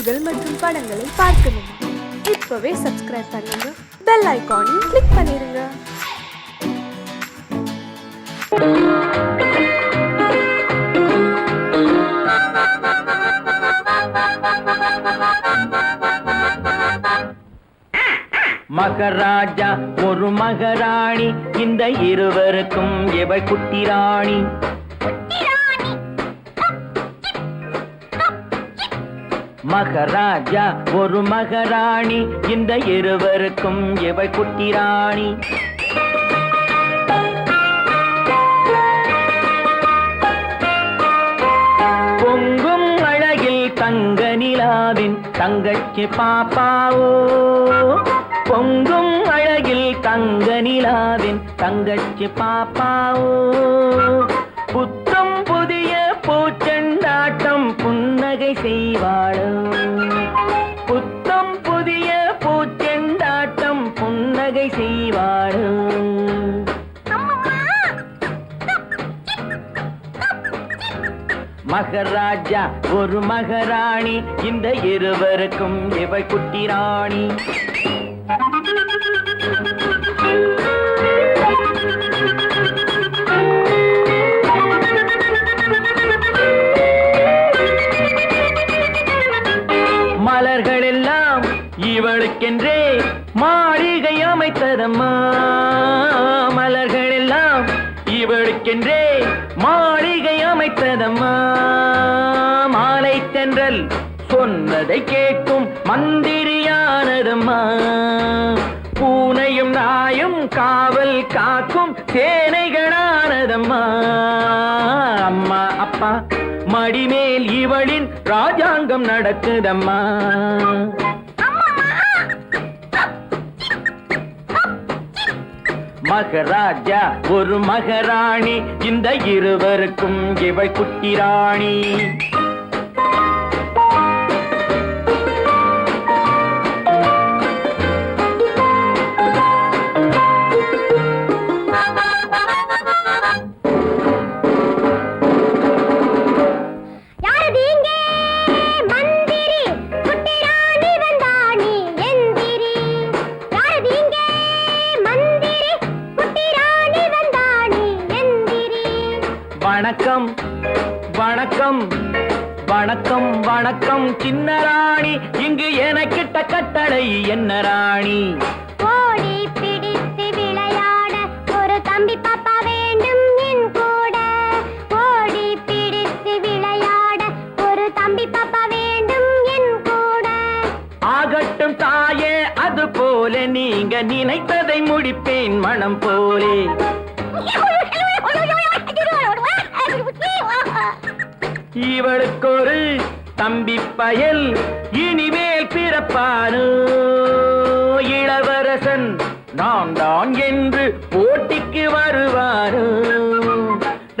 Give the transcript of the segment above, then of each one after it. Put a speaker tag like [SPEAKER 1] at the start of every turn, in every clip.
[SPEAKER 1] பாடல்கள் மற்றும் படங்களை பார்க்கணுமா? இப்பவே சப்ஸ்கிரைப் பண்ணுங்க, பெல் ஐகானையும் கிளிக் பண்ணிருங்க.
[SPEAKER 2] மகராஜா ஒரு மகராணி, இந்த இருவருக்கும் எவள் குட்டி ராணி. மகராஜா ஒரு மகராணி, இந்த இருவருக்கும் எவள் குட்டி ராணி. பொங்கும் அழகில் தங்க நிலாவின் தங்கச்சி பாப்பாவோ, பொங்கும் அழகில் தங்க நிலாவின் தங்கச்சி பாப்பாவோ. புத்தம் புதிய பூச்செண்டாட்டம் புன்னகை செய்வாளோ, புத்தம் புதிய பூச்செண்டாட்டம் புன்னகை செய்வாளோ. மகராஜா ஒரு மகராணி, இந்த இருவருக்கும் இவள் குட்டி ராணி. மலர்கள் எல்லாம் இவளுக்கென்றே மாளிகை அமைத்ததம்மா, மலர்கள் எல்லாம் இவளுக்கென்றே மாளிகை அமைத்ததம்மா. மாலை தென்றல் சொன்னதை கேட்கும் மந்திரியானதம்மா, பூனையும் நாயும் காவல் காக்கும் சேனைகளானதம்மா. அம்மா அப்பா மடிமேல் இவளின் ராஜாங்கம் நடக்குதம்மா. மகராஜா ஒரு மகராணி, இந்த இருவருக்கும் இவள் குட்டி ராணி. வணக்கம் வணக்கம் வணக்கம் வணக்கம் சின்ன ராணி, இங்கு எனக்கிட்ட கட்டளை என்ன ராணி?
[SPEAKER 3] ஓடி பிடித்து விளையாட ஒரு தம்பி பாப்பா வேண்டும் என் கூட. ஓடி பிடித்து விளையாட ஒரு தம்பி பாப்பா வேண்டும் என் கூட.
[SPEAKER 2] ஆகட்டும் தாயே, அது போல நீங்க நினைத்ததை முடிப்பேன் மனம் போலே. இவளுக்கு ஒரு தம்பி பயல் இனிமேல் பிறப்பானோ, இளவரசன் நான் தான் என்று போட்டிக்கு வருவானோ.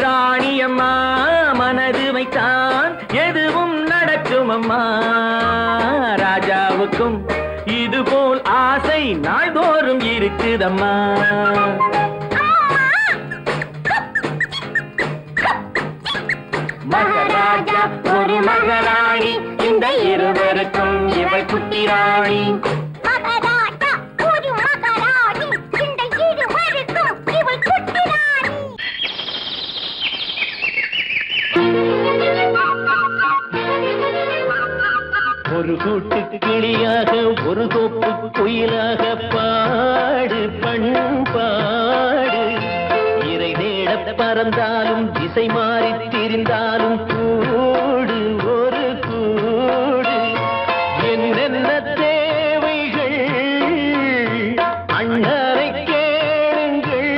[SPEAKER 2] ராணியம்மா மனது வைத்தான் எதுவும் நடக்கும் அம்மா, ராஜாவுக்கும் இதுபோல் ஆசை நாள்தோறும் இருக்குதம்மா. மகராஜா ஒரு மகராணி, இந்த இருவருக்கும் இவள் குட்டி ராணி.
[SPEAKER 3] மகராஜா ஒரு மகராணி, இந்த இருவருக்கும் இவள் குட்டி ராணி.
[SPEAKER 2] ஒரு கூட்டு கிளியாக ஒரு தோப்பு குயிலாக பாடு பண்பாடு. இறை தேட பறந்தாலும் திசை மாறி திரிந்தாலும் கூடு ஒரு கூடு. என்னென்ன தேவைகள் அண்ணரை கேளுங்கள்.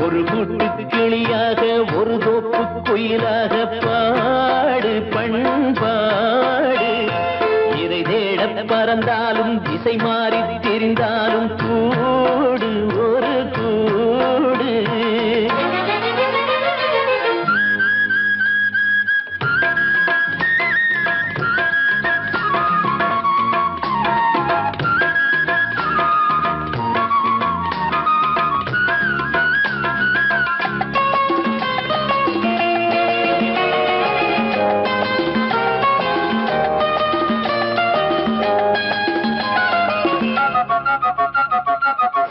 [SPEAKER 2] ஒரு கூட்டு கிளியாக ஒரு தோப்பு குயிலாக பாடு பண்பாடு. இறை தேட பறந்தாலும் திசை மாறி திரிந்தாலும் கூடு ஒரு கூடு.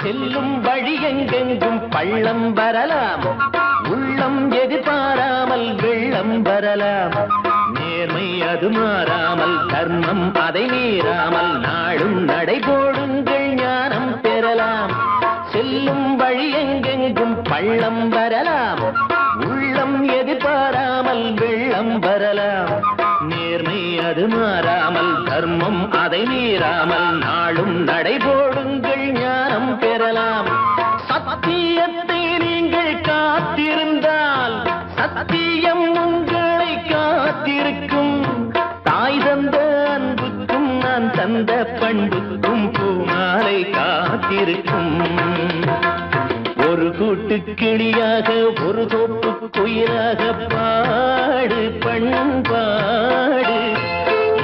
[SPEAKER 2] செல்லும் வழி எங்கெங்கும் பள்ளம் வரலாம், உள்ளம் எதிர்பாராமல் வெள்ளம் வரலாம். நேர்மை அது மாறாமல், தர்மம் அதை மீறாமல், நாளும் நடைபோடுங்கள் ஞானம் பெறலாம். செல்லும் வழி எங்கெங்கும் பள்ளம் வரலாம், உள்ளம் எதிர்பாராமல் வெள்ளம் வரலாம். நேர்மை அது மாறாமல், தர்மம் அதை மீறாமல், நாளும் நடைபோடுங்கள் ஞானம் பெறலாம். சத்தியத்தை நீங்கள் காத்திருந்தால் சத்தியம் உங்களை காத்திருக்கும். தாய் தந்த அன்புக்கும் நான் தந்த பண்புக்கும் பூமாலை காத்திருக்கும். ஒரு கூட்டு கிளியாக ஒரு தோப்பு குயிலாக பாடு பண்பாடு.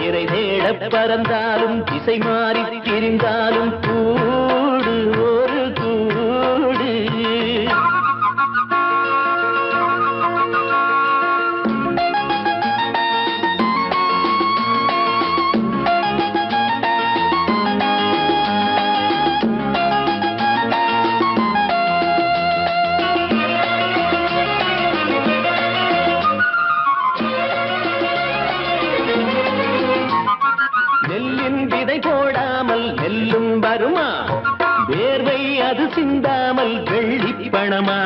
[SPEAKER 2] இறை தேட பறந்தாலும் திசை மாறி திரிந்தாலும் கூடு ஒரு கூடு. போடாமல் நெல்லும் வருமா, வேர்வை அது சிந்தாமல் வெள்ளி பணமா.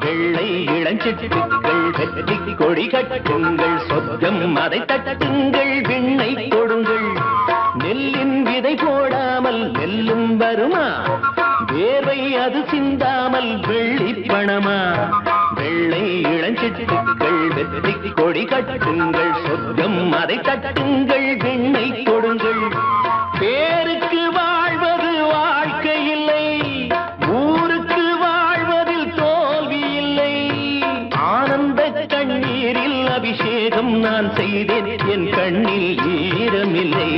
[SPEAKER 2] வெள்ளை இளஞ்சிட்டுக்கள் வெற்றி கொடி கட்டுங்கள், சொர்க்கம் அதை தட்டுங்கள், விண்ணை கொடுங்கள். நெல்லின் விதை போடாமல் நெல்லும் வருமா, வேர்வை அது சிந்தாமல் வெள்ளி பணமா. வெள்ளை இளஞ்சிட்டுக்கள் வெற்றி கொடி கட்டுங்கள், சொர்க்கம் அதை தட்டுங்கள், விண்ணை கொடுங்கள். பேருக்கு வாழ்வது வாழ்க்கை இல்லை, ஊருக்கு வாழ்வதில் தோல்வி இல்லை. ஆனந்த கண்ணீரில் அபிஷேகம் நான் செய்தேன், என் கண்ணில் ஈரமில்லை.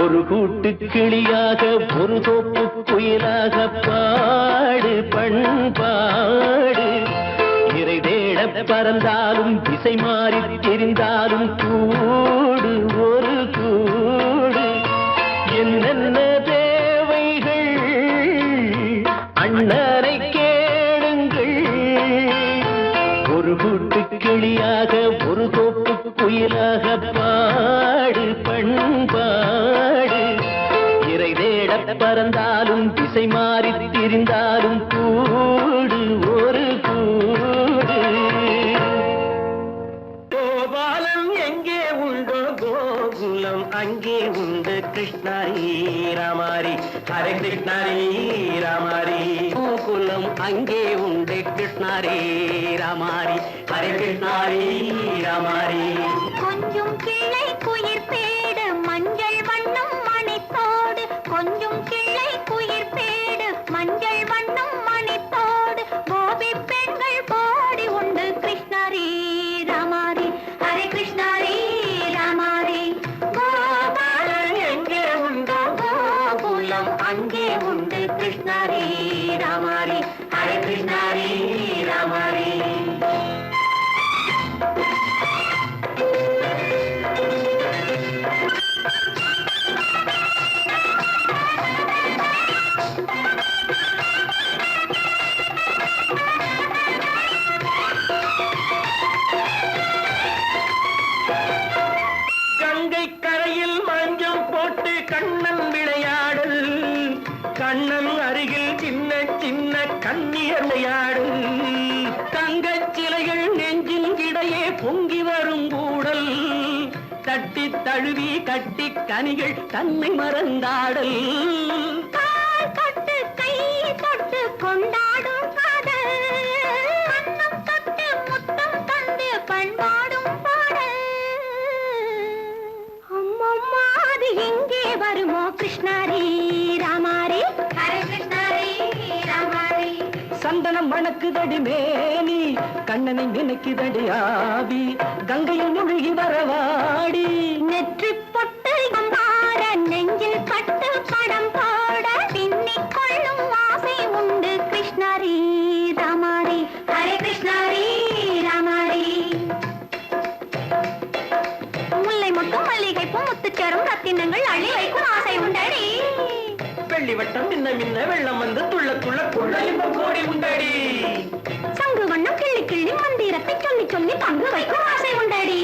[SPEAKER 2] ஒரு கூட்டு கிளியாக ஒரு தோப்பு குயிலாக பாடு பண்பாடு. இறை தேட பறந்தாலும் திசை மாறி தெரிந்தாலும் கூடு ஒரு கூடு. என்னென்ன தேவைகள் அண்ணனை கேளுங்கள். ஒரு கூட்டு கிளியாக ஒரு தோப்பு குயிலாக பாடு பண்பாடு. இறை தேட பறந்தாலும் திசை மாறி திரிந்தாலும் கூடு ஒரு கூடு.
[SPEAKER 4] கோபாலம் எங்கே உண்டோ கோகுலம் அங்கே உண்டு. கிருஷ்ணாரி ராமாரி ஹரே கிருஷ்ணாரி ராமாரி. கோகுலம் அங்கே உண்டு. கிருஷ்ணாரி ராமாரி ஹரே கிருஷ்ணாரி ராமாரி.
[SPEAKER 3] கொஞ்சம் கிளை குயிர் பேடு மஞ்சள் வண்ணம் மணித்தோடு. கொஞ்சம் கிளை குயிர் பேடு மஞ்சள் வண்ணம் மணித்தோடு. கோபி பெண்கள் போடி உண்டு. கிருஷ்ணாரி ராமாரி ஹரே கிருஷ்ணாரி ராமாரி.
[SPEAKER 4] கோபாலன் எங்கே உண்டோ கோகுலம் அங்கே உண்டு. கிருஷ்ணாரி ராமாரி ஹரே கிருஷ்ணாரி ராமாரி. கங்கை கரையில் மஞ்சம் போட்டு கண்ணன் விளையாடல். கண்ணன் அருகில் சின்ன சின்ன கண்ணியர் விளையாடல். தங்கச் சிலைகள் நெஞ்சின் இடையே பொங்கி வரும் கூடல். தட்டி தழுவி கட்டி கனிகள் தன்னை மறந்தாடல்.
[SPEAKER 3] தொட்டு கை தொட்டு கொண்டாடும் காதல். கண்ணம் தொட்டு முத்தம் தந்து பண்பாடும் பாடல். அம்மம்மா அது எங்கே வருமோ? கிருஷ்ணாரி ராமாரி ஹரே கிருஷ்ணாரி ராமாரி.
[SPEAKER 4] சந்தனம் மணக்குதடி மேனி, கண்ணனை நினைக்குதடி ஆவி. கங்கையில் முழுகி வரவாடி.
[SPEAKER 3] நெற்றி பொட்டு அம்பாட நெஞ்சில் பட்டு படம் போட பின்னிக் கொள்ளும் ஆசை உண்டு. கிருஷ்ணாரி ராமாரி ஹரே கிருஷ்ணாரி ராமாரி. முல்லை மொட்டும் மல்லிகை பூ முத்துச்சரம் ரத்தினங்கள் அள்ளி வைக்கும் ஆசை உண்டடி.
[SPEAKER 4] வெள்ளி வட்டம் மின்ன மின்ன வெள்ளம் வந்து துள்ள துள்ள கொள்ள இன்பம் கோடி உண்டடி.
[SPEAKER 3] சங்கு வண்ணம் கிள்ளி கிள்ளி மந்திரத்தை சொல்லி சொல்லி பங்கு வைக்கும் ஆசை உண்டடி.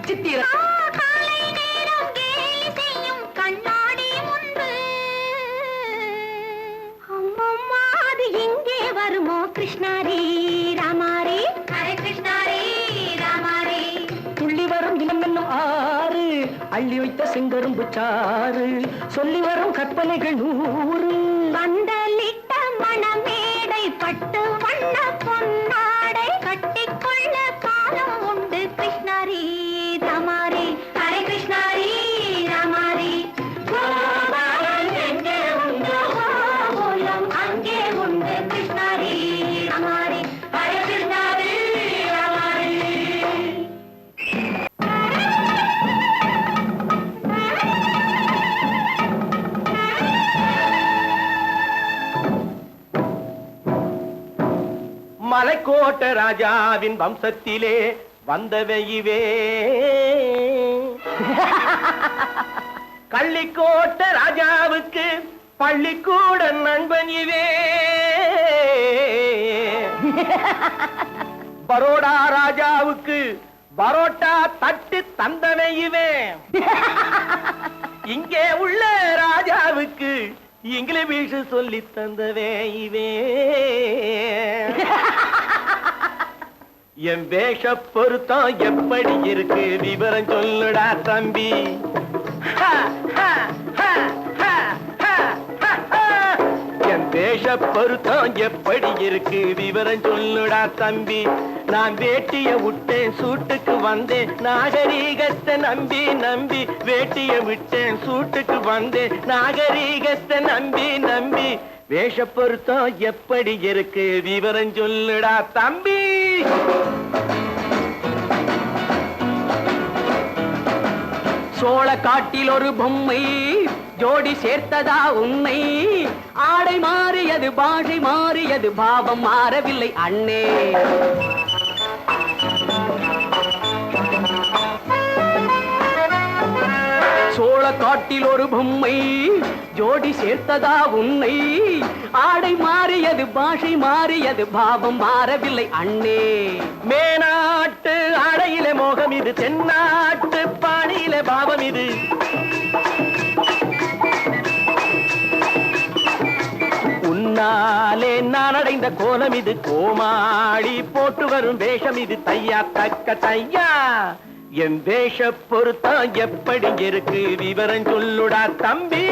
[SPEAKER 4] சித்திர
[SPEAKER 3] காலை நேரம் கேலி செய்யும் கண்ணாடி முன்பு அம்மம்மா அது எங்கே வருமோ கிருஷ்ணாரி ராமாரி ஹரே கிருஷ்ணாரி ராமாரி.
[SPEAKER 4] துள்ளி வரும் இனம் என்னும் ஆறு அள்ளி வைத்த செங்கரும்பு சாறு சொல்லி வரும் கற்பனைகள் 100.
[SPEAKER 3] பந்தலிட்ட மணமேடை பட்டு வண்ண பொன்னாடை கட்டிக்கொள்ள காலம் உண்டு கிருஷ்ணாரி ராமாரி ஹரே கிருஷ்ணாரி ராமாரி. கோபாலன் எங்கே உண்டோ கோலம் அங்கே உண்டு கிருஷ்ணாரி ராமாரி ஹரே கிருஷ்ணாரி ராமாரி.
[SPEAKER 4] மலைக்கோட்ட ராஜாவின் வம்சத்திலே வந்தவையுவே கள்ளிக்கோட்ட ராஜாவுக்கு பள்ளிக்கூட நண்பன் இவே. பரோடா ராஜாவுக்கு பரோட்டா தட்டு தந்தனையுவே. இங்கே உள்ள ராஜாவுக்கு இங்கிலீஷ் சொல்லி தந்தவே இவே. என் வேஷ பொருத்தம் எப்படி இருக்கு விவரம் சொல்லுடா தம்பி. என் வேஷ பொருத்தம் எப்படி இருக்கு விவரம் சொல்லுடா தம்பி. நான் வேட்டிய விட்டேன் சூட்டுக்கு வந்தேன் நாகரீகத்தை நம்பி நம்பி. வேட்டிய விட்டேன் சூட்டுக்கு வந்தேன் நாகரீகத்தை நம்பி நம்பி. வேஷ பொருத்தம் எப்படி இருக்கு விவரம் சொல்லுடா தம்பி. சோழ காட்டில் ஒரு பொம்மை ஜோடி சேர்த்ததா உன்னை. ஆடை மாறியது பாஷை மாறியது பாவம் மாறவில்லை அண்ணே. சோழ காட்டில் ஒரு பொம்மை ஜோடி சேர்த்ததா உன்னை. ஆடை மாறியது பாஷை மாறியது பாவம் மாறவில்லை அண்ணே. மேனாட்டு ஆடையிலே மோகம் இது தென்னாட்டு பாணியிலே பாவம் இது. உன்னாலே நான் அடைந்த கோலம் இது கோமாளி போட்டு வரும் வேஷம் இது தையா தக்க தையா. என் வேஷ பொருத்தம் எப்படி இருக்கு விவரம் சொல்லுடா தம்பி.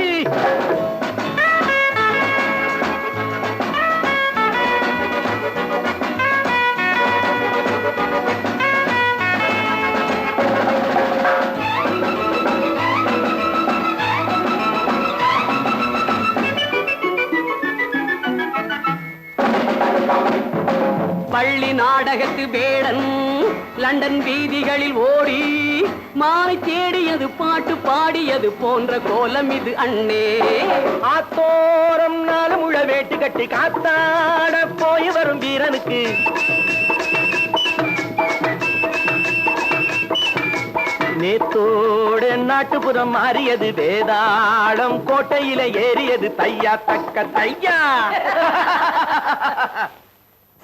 [SPEAKER 4] பள்ளி நாடகத்து வேடன் லண்டன் வீதிகளில் ஓடி மாலை தேடியது பாட்டு பாடியது போன்ற கோலம் இது அண்ணே. ஆத்தோரம் நாலு முழ வேட்டு கட்டி காத்தாட போய் வரும் வீரனுக்கு நேத்தோடு நாட்டுப்புறம் மாறியது வேதாளம் கோட்டையில ஏறியது தையா தக்க தையா.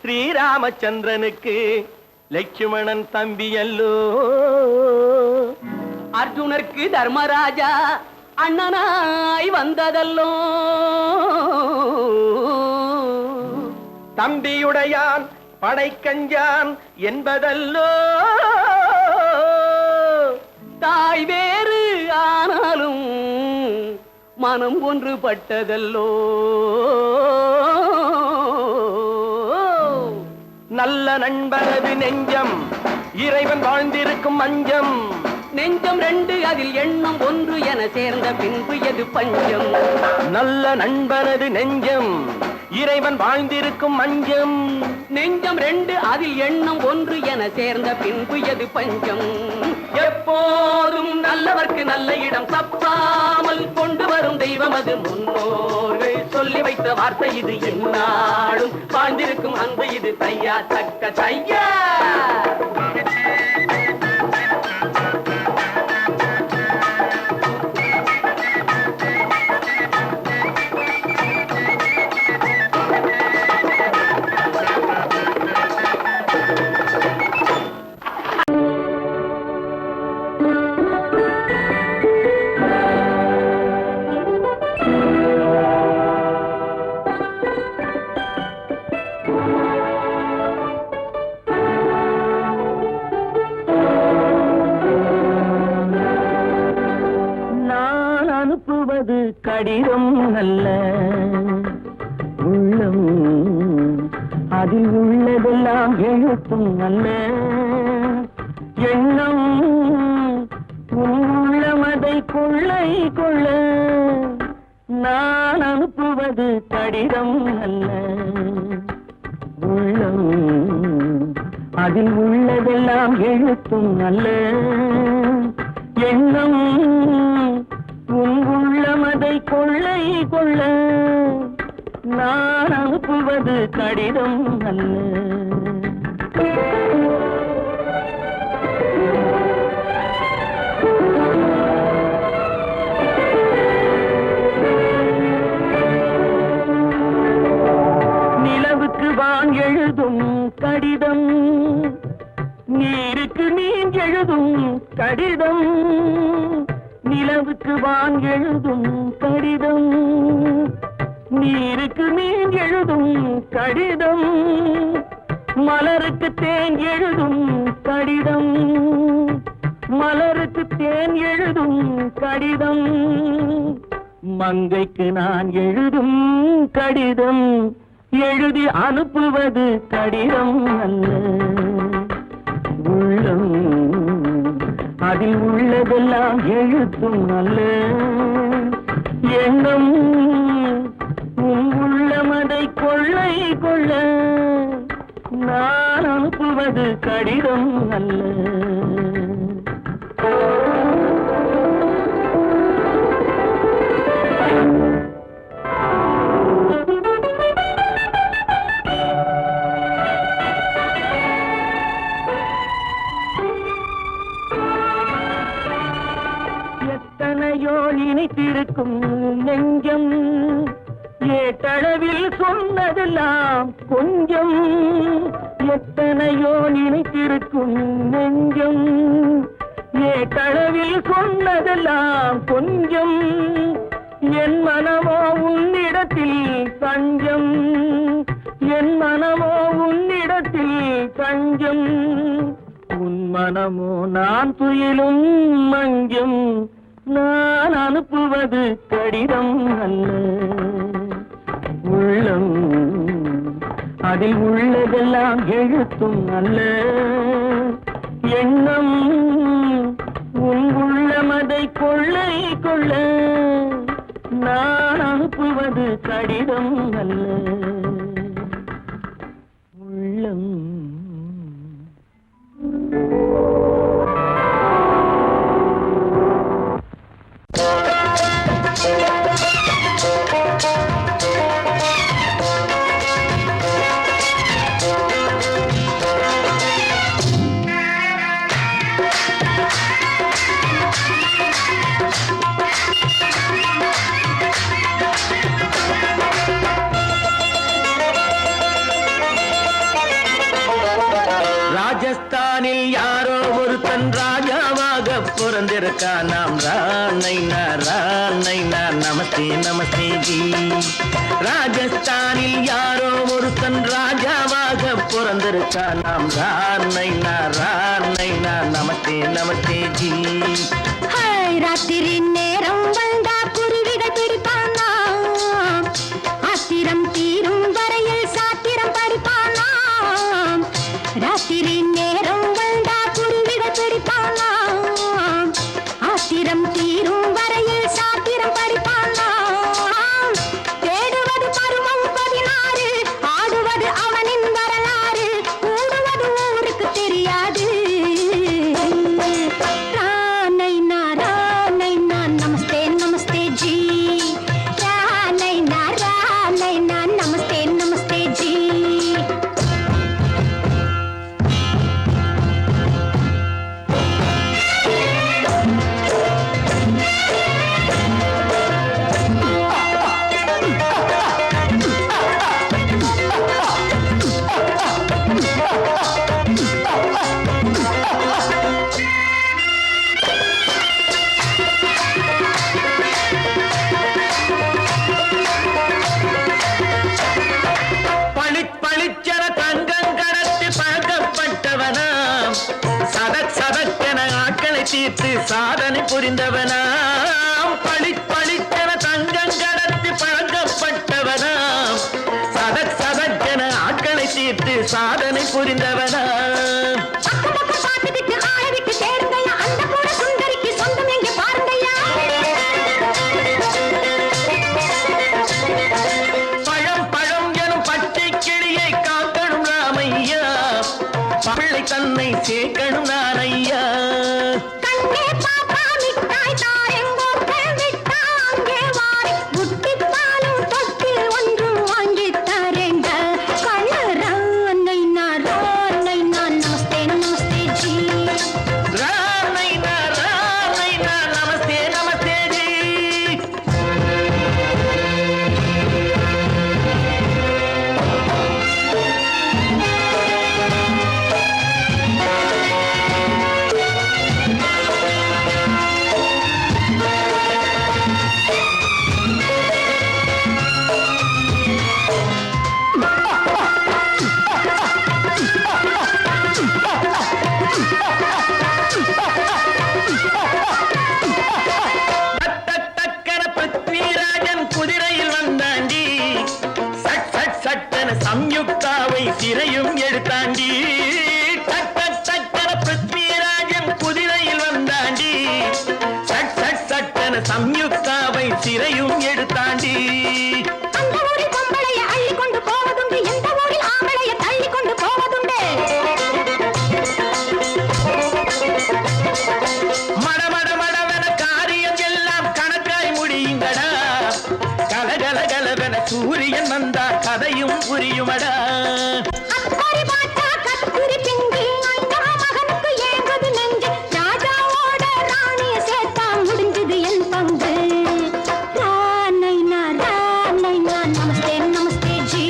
[SPEAKER 4] ஸ்ரீராமச்சந்திரனுக்கு லட்சுமணன் தம்பி அல்லோ. அர்ஜுனருக்கு தர்மராஜா அண்ணனாய் வந்ததல்லோ. தம்பியுடையான் படைக்கஞ்சான் என்பதல்லோ. தாய் வேறு ஆனாலும் மனம் ஒன்றுபட்டதல்லோ. நல்ல நண்பனது நெஞ்சம் இறைவன் வாழ்ந்திருக்கும் மஞ்சம். நெஞ்சம் 2 அதில் எண்ணம் 1 என சேர்ந்த பின்பு எது பஞ்சம். நல்ல நண்பனது நெஞ்சம் இறைவன் வாழ்ந்திருக்கும் மஞ்சம். நெஞ்சம் 2 அதில் எண்ணம் 1 என சேர்ந்த பின்பு எது பஞ்சம். எப்போதும் நல்லவர்க்கு நல்ல இடம் தப்பாமல் கொண்டு வரும் தெய்வம் அது முன்னோர்கள் சொல்லி வைத்த வார்த்தை இது. என்னாலும் வாழ்ந்திருக்கும் அன்பு இது தையா தக்க தையா.
[SPEAKER 2] நான் அனுப்புவது கடிதம் அல்ல உள்ளம், அதில் உள்ளதெல்லாம் எழுத்தும் அல்ல எண்ணம், உள்ளமதை கொள்ளை கொள்ள. நான் அனுப்புவது கடிதம் அல்ல உள்ளம், அதில் உள்ளதெல்லாம் எழுத்தும் அல்ல எண்ணம், உள்ளமதை கொள்ளை கொள்ள. நான் அனுப்புவது கடிதம் அல்ல. நிலவுக்கு வான் எழுதும் கடிதம், நீருக்கு மீன் எழுதும் கடிதம். நிலவுக்கு வான் எழுதும் கடிதம், நீருக்கு மீன் எழுதும் கடிதம். மலருக்கு தேன் எழுதும் கடிதம், மலருக்கு தேன் எழுதும் கடிதம். மங்கைக்கு நான் எழுதும் கடிதம், எழுதி அனுப்புவது கடிதம் அல்ல உள்ளம், அதில் உள்ளதெல்லாம் எழுத்தும் அல்ல எண்ணம், உள்ளமதை கொள்ளை கொள்ள. நான் அனுப்புவது கடிதம் அல்ல. எத்தனையோ நினைத்திருக்கும் நெஞ்சம், ஏட்டளவில் சொன்னதெல்லாம் கொஞ்சம். எத்தனையோ நினைத்திருக்கும் நெஞ்சம், ஏட்டளவில் சொன்னதெல்லாம் கொஞ்சம். என் மனமோ உன்னிடத்தில் தஞ்சம், என் மனமோ உன்னிடத்தில் தஞ்சம். உன் மனமோ நான் துயிலும் மஞ்சம். நான் அனுப்புவது கடிதம் அல்ல உள்ளம், அதில் உள்ளதெல்லாம் எழுத்தும் அல்ல எண்ணம், உள்ளமதை கொள்ளை கொள்ள. நான் அனுப்புவது கடிதம் அல்ல உள்ளம். ராஜஸ்தானில் யாரோ ஒருத்தன் ராஜாவாக பிறந்திருக்கான். நாம் ராணைனா ராணைனா நமஸ்தே நமஸ்தே ஜி. ராஜஸ்தானில் யாரோ ஒருத்தன் ராஜாவாக பிறந்திருக்கான். நாம் ராணைனா ராணைனா நமஸ்தே நமஸ்தே ஜி.
[SPEAKER 3] ராத்திரி நேரம் வந்தா குருவிகள் பிடிப்பானா, ஆத்திரம் தீரும் வரையில் சாத்திரம் படிப்பானா. ராத்திரி நேரம் வந்தா குருவிகள் பிடிப்பானா, ஆத்திரம் தீரும் வரையில் சாத்திரம் படிப்பானா. தேடுவது பருவம் 16, ஆடுவது அவனின் வரலாறு, கூடுவது ஊருக்கு தெரியாது. ராணைனா ராணைனா நமஸ்தே
[SPEAKER 2] தீர்த்து சாதனை புரிந்தவனாம் பளிப்பளித்தன தங்கம் கடத்தி பழக்கப்பட்டவனாம் சதக் சதக்கென ஆட்களை தீர்த்து சாதனை புரிந்தவனாம்
[SPEAKER 3] பார்த்துக்கிட்டு ஆள விட்டு சேருங்கய்யா அந்த கூட சுந்தரிக்கு சொந்தம் எங்கே பாருங்கய்யா
[SPEAKER 2] பழம் பழம் எனும் பச்சை கிளியை காக்கணும் ராமையா பிள்ளை தன்னை சேர்க்கணும் நான் ஐயா
[SPEAKER 3] கண்ணே பாப்பா மிட்டாய் தாரெங்கோக்க விட்டா அங்கே வாரி புட்டிப்பாலும் தொட்டு ஒன்றும் வாங்கித் தரேங்க கண்ணரானை நான் நமஸ்தே நமஸ்தே ஜி
[SPEAKER 2] ராமைனா நமஸ்தே நமஸ்தே ஜி தக்கன பிருத்விராஜன் குதிரையில் வந்தாண்டி சட் சட் சட்டன சம்யுக்தாவை சிறையும் எடுத்தாண்டி தக்கன பிருத்விராஜன் குதிரையில் வந்தாண்டி சட் சட் சட்டன சம்யுக்தாவை சிறையும் எடுத்தாண்டி
[SPEAKER 3] அந்த ஊரில் பொம்பளைய அள்ளி கொண்டு போவதுண்டு எந்த ஊரில் ஆம்பளைய தள்ளி கொண்டு போவதுண்டு
[SPEAKER 2] மட மட மடவென காரியம் எல்லாம் கணக்காய் முடியுங்கடா கலகல கலவென சூரியன் வந்தா கதையும் புரியுமடா
[SPEAKER 3] அக்கறை பார்த்தா கத்துரி பிங்கி ஐயா மகனுக்கு ஏங்குது நெஞ்சு ராஜாவோட ராணிய சேர்த்தா முடிஞ்சது என் பங்கு ரானைனா நமஸ்தே நமஸ்தே ஜி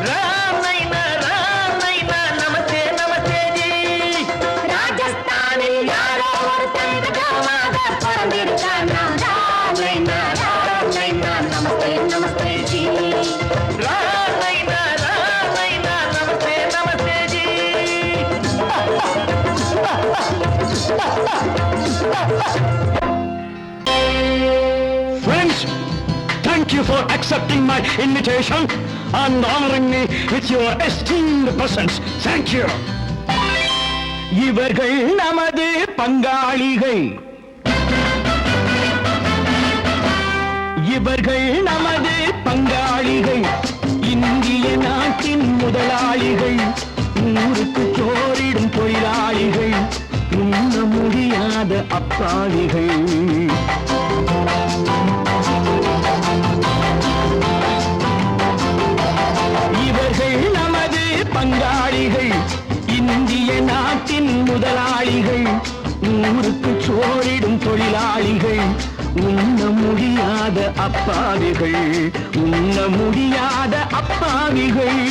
[SPEAKER 2] ராமைனா நமஸ்தே நமஸ்தே ஜி
[SPEAKER 3] ராஜஸ்தானில் யாரோ ஒருத்தன் ராஜாவாக பிறந்திருக்கானா ரானைனா நமஸ்தே நமஸ்தே ஜி
[SPEAKER 2] ராமைனா நமஸ்தே நமஸ்தே ஜி
[SPEAKER 5] Friends, thank you for accepting my invitation and honoring me with your esteemed presence. Thank you. இவர்கள் நமது பங்காளிகள் இவர்கள் நமது பங்காளிகள் இந்திய நாட்டின் முதலாளிகள் ஊருக்கு சோறிடும் தொழிலாளிகள் உண்ண முடியாத அப்பாவிகள் இவர்கள் நமது பங்காளிகள் இந்திய நாட்டின் முதலாளிகள் ஊருக்கு சோறிடும் தொழிலாளிகள் உண்ண முடியாத அப்பாவிகள் உண்ண முடியாத அப்பாவிகள்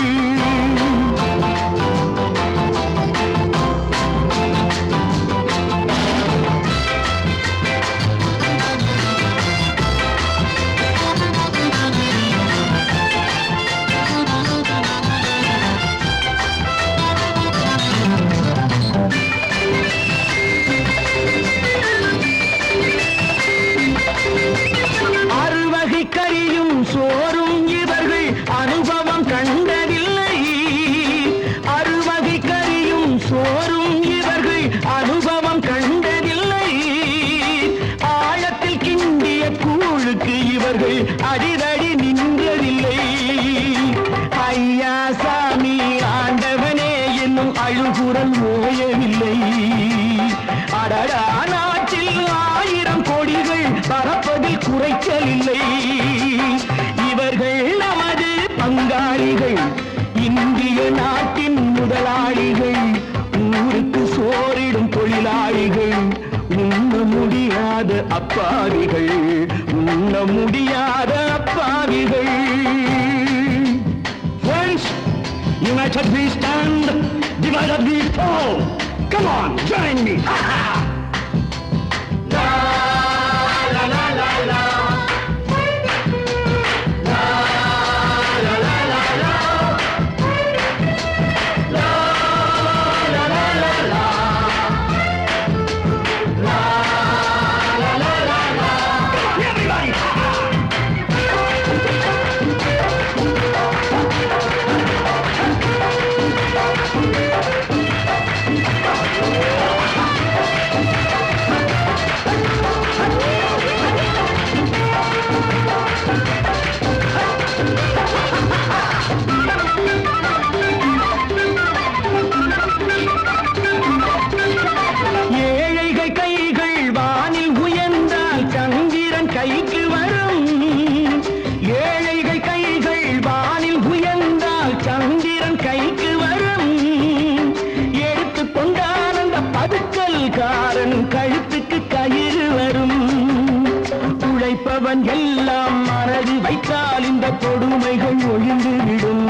[SPEAKER 5] அறுவகை கறியும் சோறும் இவர்கள் அனுபவம் கண்டதில்லை அறுவகை கறியும் சோறும் இவர்கள் அனுபவம் கண்டதில்லை ஆழத்தில் கிண்டிய கூழுக்கு இவர்கள் அடிதடி நின்றதில்லை ஐயா சாமி ஆண்டவனே என்னும் அழுகுரல் ஓயவில்லை அடடா நாட்டில் 1000 கோடிகள் பறப்பதில் குறைச்சலில்லை இவர்கள் நமது பங்காளிகள் இந்திய நாட்டின் முதலாளிகள் ஊருக்கு சோறிடும் தொழிலாளிகள் உண்ண முடியாத அப்பாவிகள் உண்ண முடியாத அப்பாவிகள் Friends, united we stand, divided we fall. Come on, join me. La
[SPEAKER 2] கழுத்துக்கு கயிறு வரும். உழைப்பவன் எல்லாம் மனது வைத்தால் இந்த கொடுமைகள் ஒழிந்துவிடும்.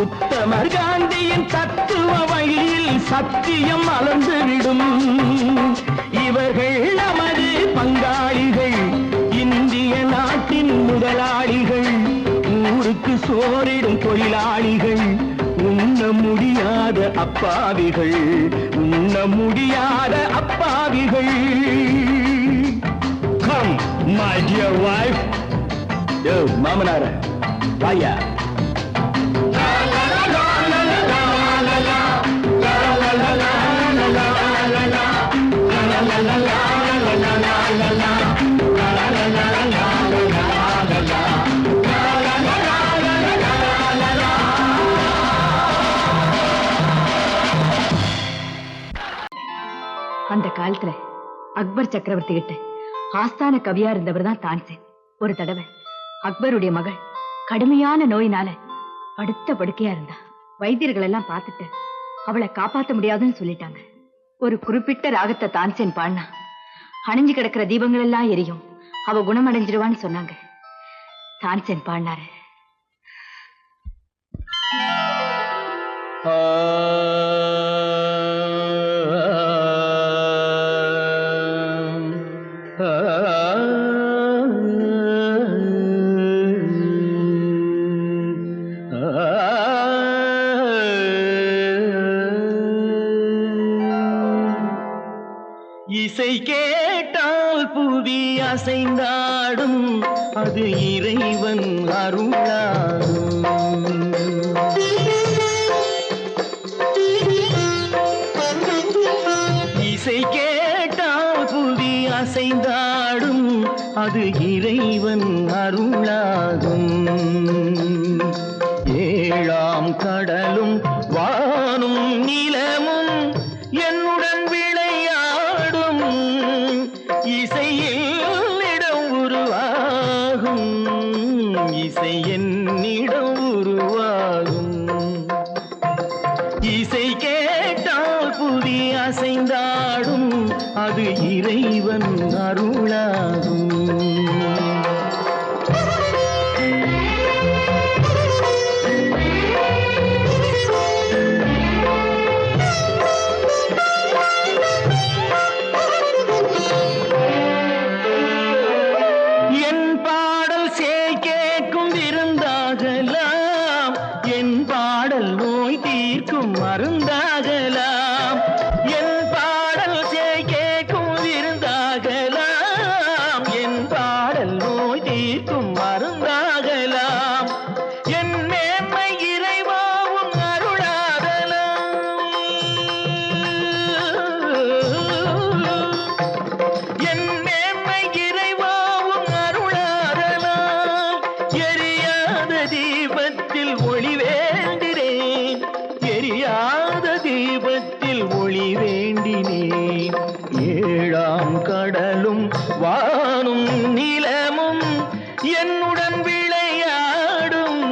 [SPEAKER 2] உத்தமர் காந்தியின் தத்துவ வழியில் சத்தியம் மலர்ந்துவிடும். இவர்கள் நமது பங்காளிகள், இந்திய நாட்டின் முதலாளிகள், ஊருக்கு சோறிடும் தொழிலாளிகள், உண்ண முடியாத அப்பாவிகள், உண்ண முடியாத அப்பாவிகள். Come, my dear wife. Yo, மாமனார வாயா.
[SPEAKER 6] அந்த காலத்துல அக்பர் சக்கரவர்த்தி கிட்ட ஆஸ்தான கவியா இருந்தவர் தான் தான்சேன். ஒரு தடவை அக்பருடைய மகள் கடுமையான நோயினால படுத்த படுக்கையா இருந்தா. வைத்தியர்கள் எல்லாம் பார்த்துட்டு அவளை காப்பாத்த முடியாதுன்னு சொல்லிட்டாங்க. ஒரு குறிப்பிட்ட ராகத்தை தான்சேன் பாடினா அணிஞ்சு கிடக்கிற தீபங்கள் எல்லாம் எரியும், அவ குணமடைஞ்சிடுவான்னு சொன்னாங்க. தான்சேன் பாடினாரு.
[SPEAKER 2] இசை கேட்டால் புவி அசைந்தாடும், அது இறைவன் அருளாடும். இசை கேட்டால் புவி அசைந்தாடும், அது இறைவன் அருளாகும். ஏழாம் கடலும் வானும் நிலமும் என்னுடன் விளையாடும், இசையில் இடம் உருவாகும், இசை என்னிடம் உருவாகும். இசை கேட்டால் புவி அசைந்தாடும், அது இறைவன் அருளாகும். மருந்தாகலாம் என் பாடல் சேய் கேட்கும் விருந்தாகலாம், என் பாடல் நோய் தீர்க்கும் மருந்தாகலாம், என் மேன்மை இறைவாவும் அருளாகலாம். என் மேன்மை இறைவாவும் அருளாகலாம். எரியாத தீபத்தில் ஒளி வேண்டினேன், எரியாத தீபத்தில் ஒளி வேண்டினேன். ஏழாம் கடலும் வானும் நிலமும் என்னுடன் விளையாடும்,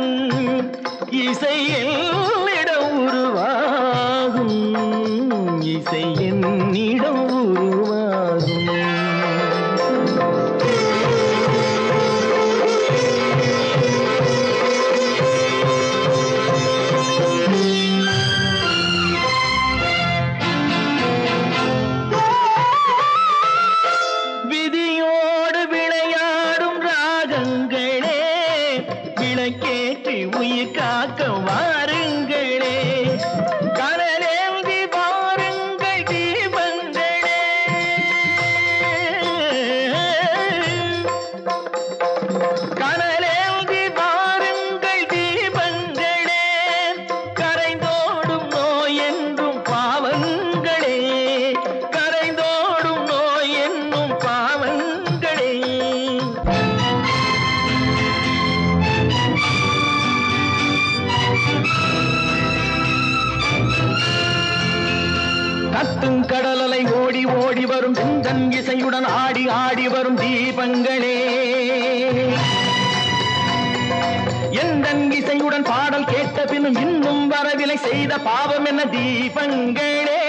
[SPEAKER 2] இசையில் இடம் உருவாகும், இசை என்னிடம் உருவாகும். விதியோடு விளையாடும் ராகங்களே, விளக்கேற்றி உயிர் காக்க வாருங்களே, கனலேந்தி வாருங்கள் தீபங்களே, கனலேந்தி வாருங்கள் தீபங்களே, கரைந்தோடும் நோய் என்றும் பாவங்களே, கரைந்தோடும் நோய் என்னும் பாவங்களே. கத்தும் கடலலை ஓடி ஓடி வரும் சிந்தன் இசையுடன் ஆடி ஆடி வரும் தீபங்களே, எந்தன் இசையுடன் பாடல் கேட்ட பின்னும் இன்னும் வரவில்லை செய்த பாவம் என்ன தீபங்களே.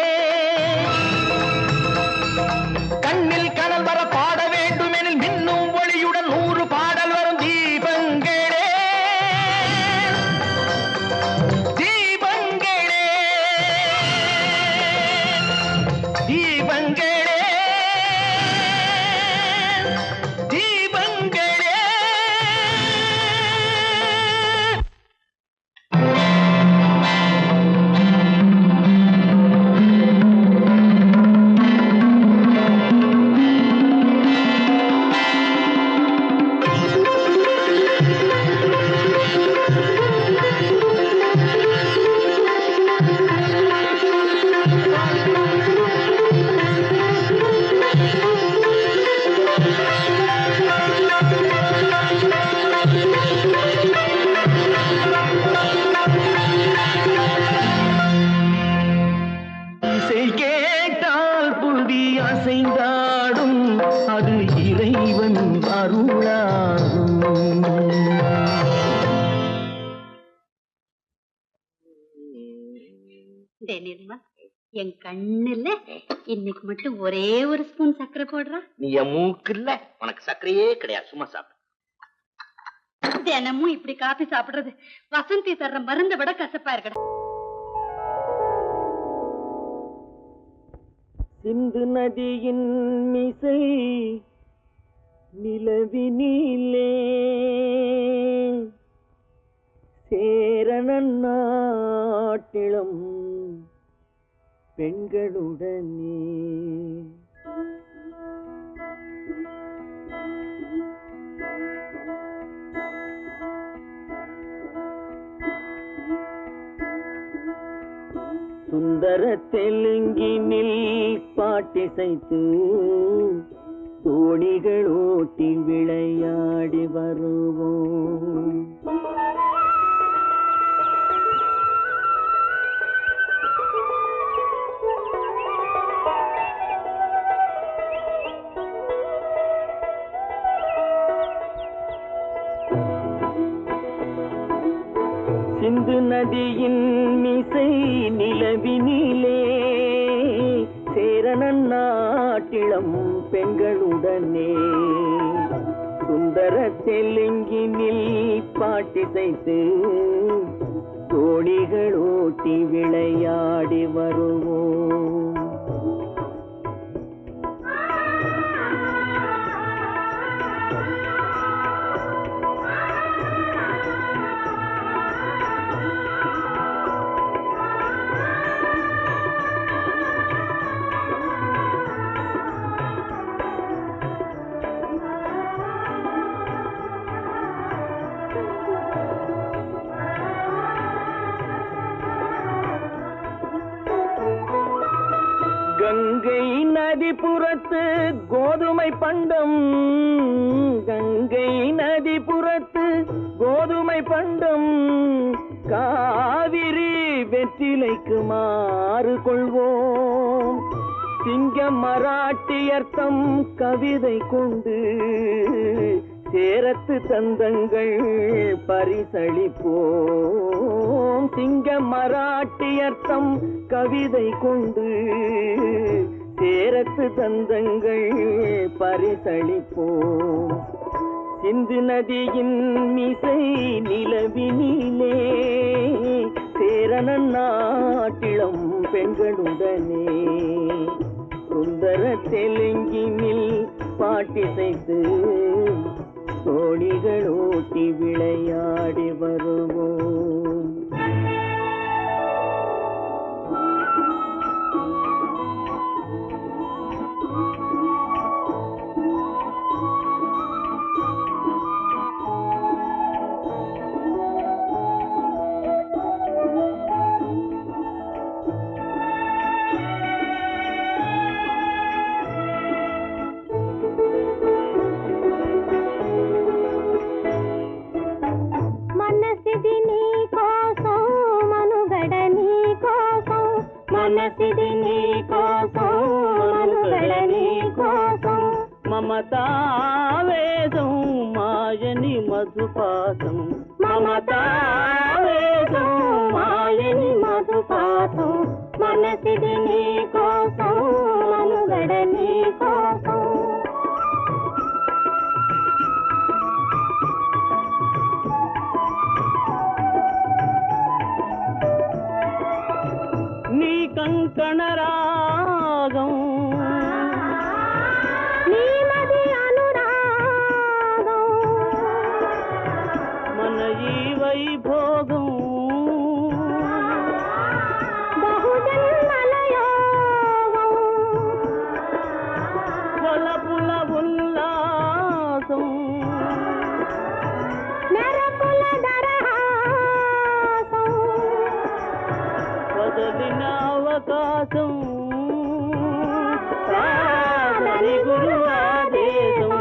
[SPEAKER 2] இசைந்தாடும் அது இறைவன் அருளாகும்.
[SPEAKER 6] என் கண்ணுல இன்னைக்கு மட்டும் ஒரே ஒரு ஸ்பூன் சர்க்கரை போடுறா.
[SPEAKER 4] நீ என் மூக்கு இல்ல, உனக்கு சர்க்கரையே கிடையாது, சும்மா சாப்பிடு.
[SPEAKER 6] தினமும் இப்படி காபி சாப்பிடுறது வசந்தி தர்ற மருந்தை விட கசப்பா இருக்கணும்.
[SPEAKER 2] சிந்து நதியின் மிசை நிலவினிலே சேரணன் நாட்டிளம் பெண்களுடனே சுந்தர தெலுங்கினில் பாட்டிசைத்து தோணிகள் ஓட்டி விளையாடி வருவோம். சிந்து நதியின் மிசை நிலவினிலே சேரணன் நாட்டிளம் பெண்களுடனே சுந்தர தெலுங்கினில் பாட்டிசைத்து தோணிகள் ஓட்டி விளையாடி வருவோம். கங்கை நதிபுறத்து கோதுமை பண்டம், கங்கை நதிபுறத்து கோதுமை பண்டம், காவிரி வெற்றிலைக்கு மாறு கொள்வோம். சிங்க மராட்டியர்த்தம் கவிதை கொண்டு சேரத்து தந்தங்கள் பரிசளிப்போம். சிங்க மராட்டியர்த்தம் கவிதை கொண்டு சேரத்து தந்தங்கள் பரிசளிப்போம். சிந்து நதியின் மிசை நிலவினிலே சேரணன் நாட்டிளம் பெண்களுடனே சுந்தர தெலுங்கினில் பாட்டிசைத்து தோணிகள் ஓட்டி விளையாடி வருவோம். మనసిది నీ కోసం మనుగడ నీ కోసం మమతావేదం మాయని మధుపాసం మమతావేదం మాయని మధుపాసం మనసిది నీ కోసం మనుగడ నీ కోసం కంకణరాగం నీమది అనురాగం మన ఈ వైభోగం బహుజన్మల యోగం వలపుల ఉల్లాసం మెరపుల దరహాసం వదలిన అవకాశం సాధని గురు ఆదేశం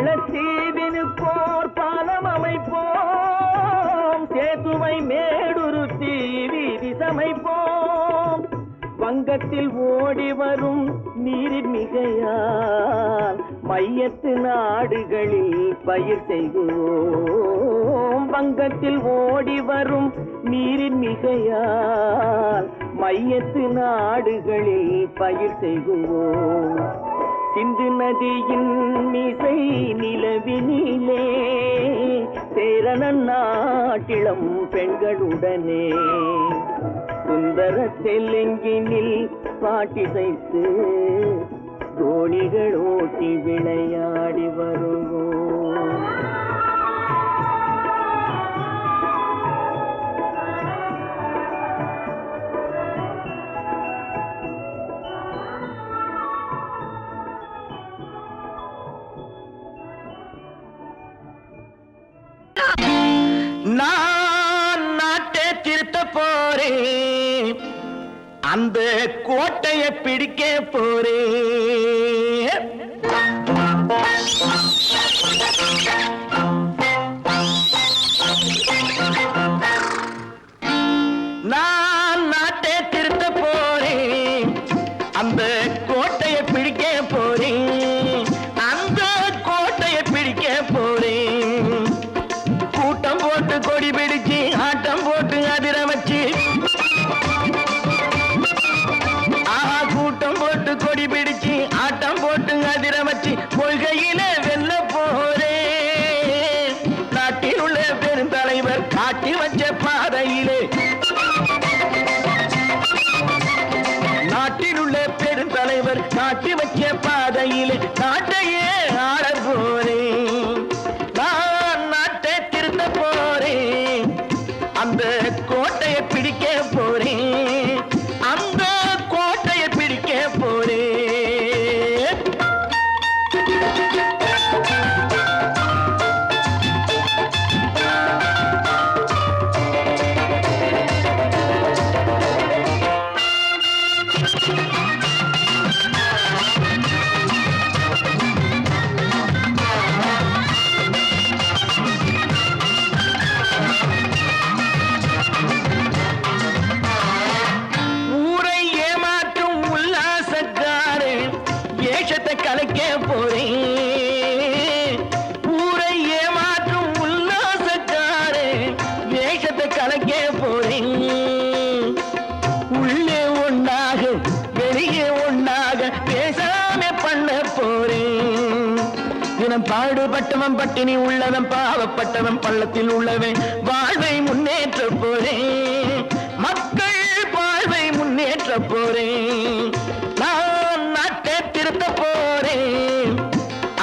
[SPEAKER 2] மாலத்தீவினுக்கோர் பாலம் அமைப்போம், சேதுவை மேடுருத்தி வீதி சமைப்போம். வங்கத்தில் ஓடி வரும் நீரின் மிகையால் மையத்து நாடுகளில் பயிர் செய்வோம். வங்கத்தில் ஓடி வரும் நீரின் மிகையால் மையத்து நாடுகளில் பயிர் செய்வோம். சிந்து நதியின் மிசை நிலவினிலே சேரணன் நாட்டிளம் பெண்களுடனே சுந்தர தெலுங்கினில் பாட்டிசைத்து தோணிகள் ஓட்டி விளையாடி வருவோம்.
[SPEAKER 5] நான் நாட்டை திருத்த போறேன், அந்த கோட்டையை பிடிக்க போறேன். நான் நாட்டை திருத்த போறேன், அந்த கோட்டையை பிடிக்க போறேன், அந்த கோட்டையை பிடிக்க போறேன். கூட்டம் போட்டு கொடி பிடிச்சு ஆட்டம் போட்டு அதிர வச்சு, கூட்டம் போட்டு கொடி பிடிச்சு ஆட்டம் போட்டு அதிர வச்சு கொள்கையில வெல்ல போறேன். நாட்டில் உள்ள பெருந்தலைவர் காட்டி வச்ச பாதையிலே, நாட்டில் உள்ள பெருந்தலைவர் காட்டி வச்ச பாதையிலே நாட்டையே ஆள போறேன். நான் நாட்டை திருத்த போறேன், அந்த கோட்டையை பிடிக்க போறேன், அந்த கோட்டையை பிடிக்க போறேன். ஊரை ஏமாற்றும் உல்லாசக்காரன் வேஷத்தை கலைக்க போறேன். ஊரை ஏமாற்றும் உல்லாசக்காரன் வேஷத்தை கலைக்க போறேன். உள்ளே ஒன்றாக வெளியே ஒன்றாக பேசாம பண்ண போறேன். தினம் பாடுபட்டவன் பட்டினி உள்ளவன் பாவப்பட்டவன் பள்ளத்தில் உள்ளவன் வாழ்வை முன்னேற்ற போறேன். மக்கள் வாழ்வை முன்னேற்ற போறேன். நான் நாட்டை திருத்த போறேன்,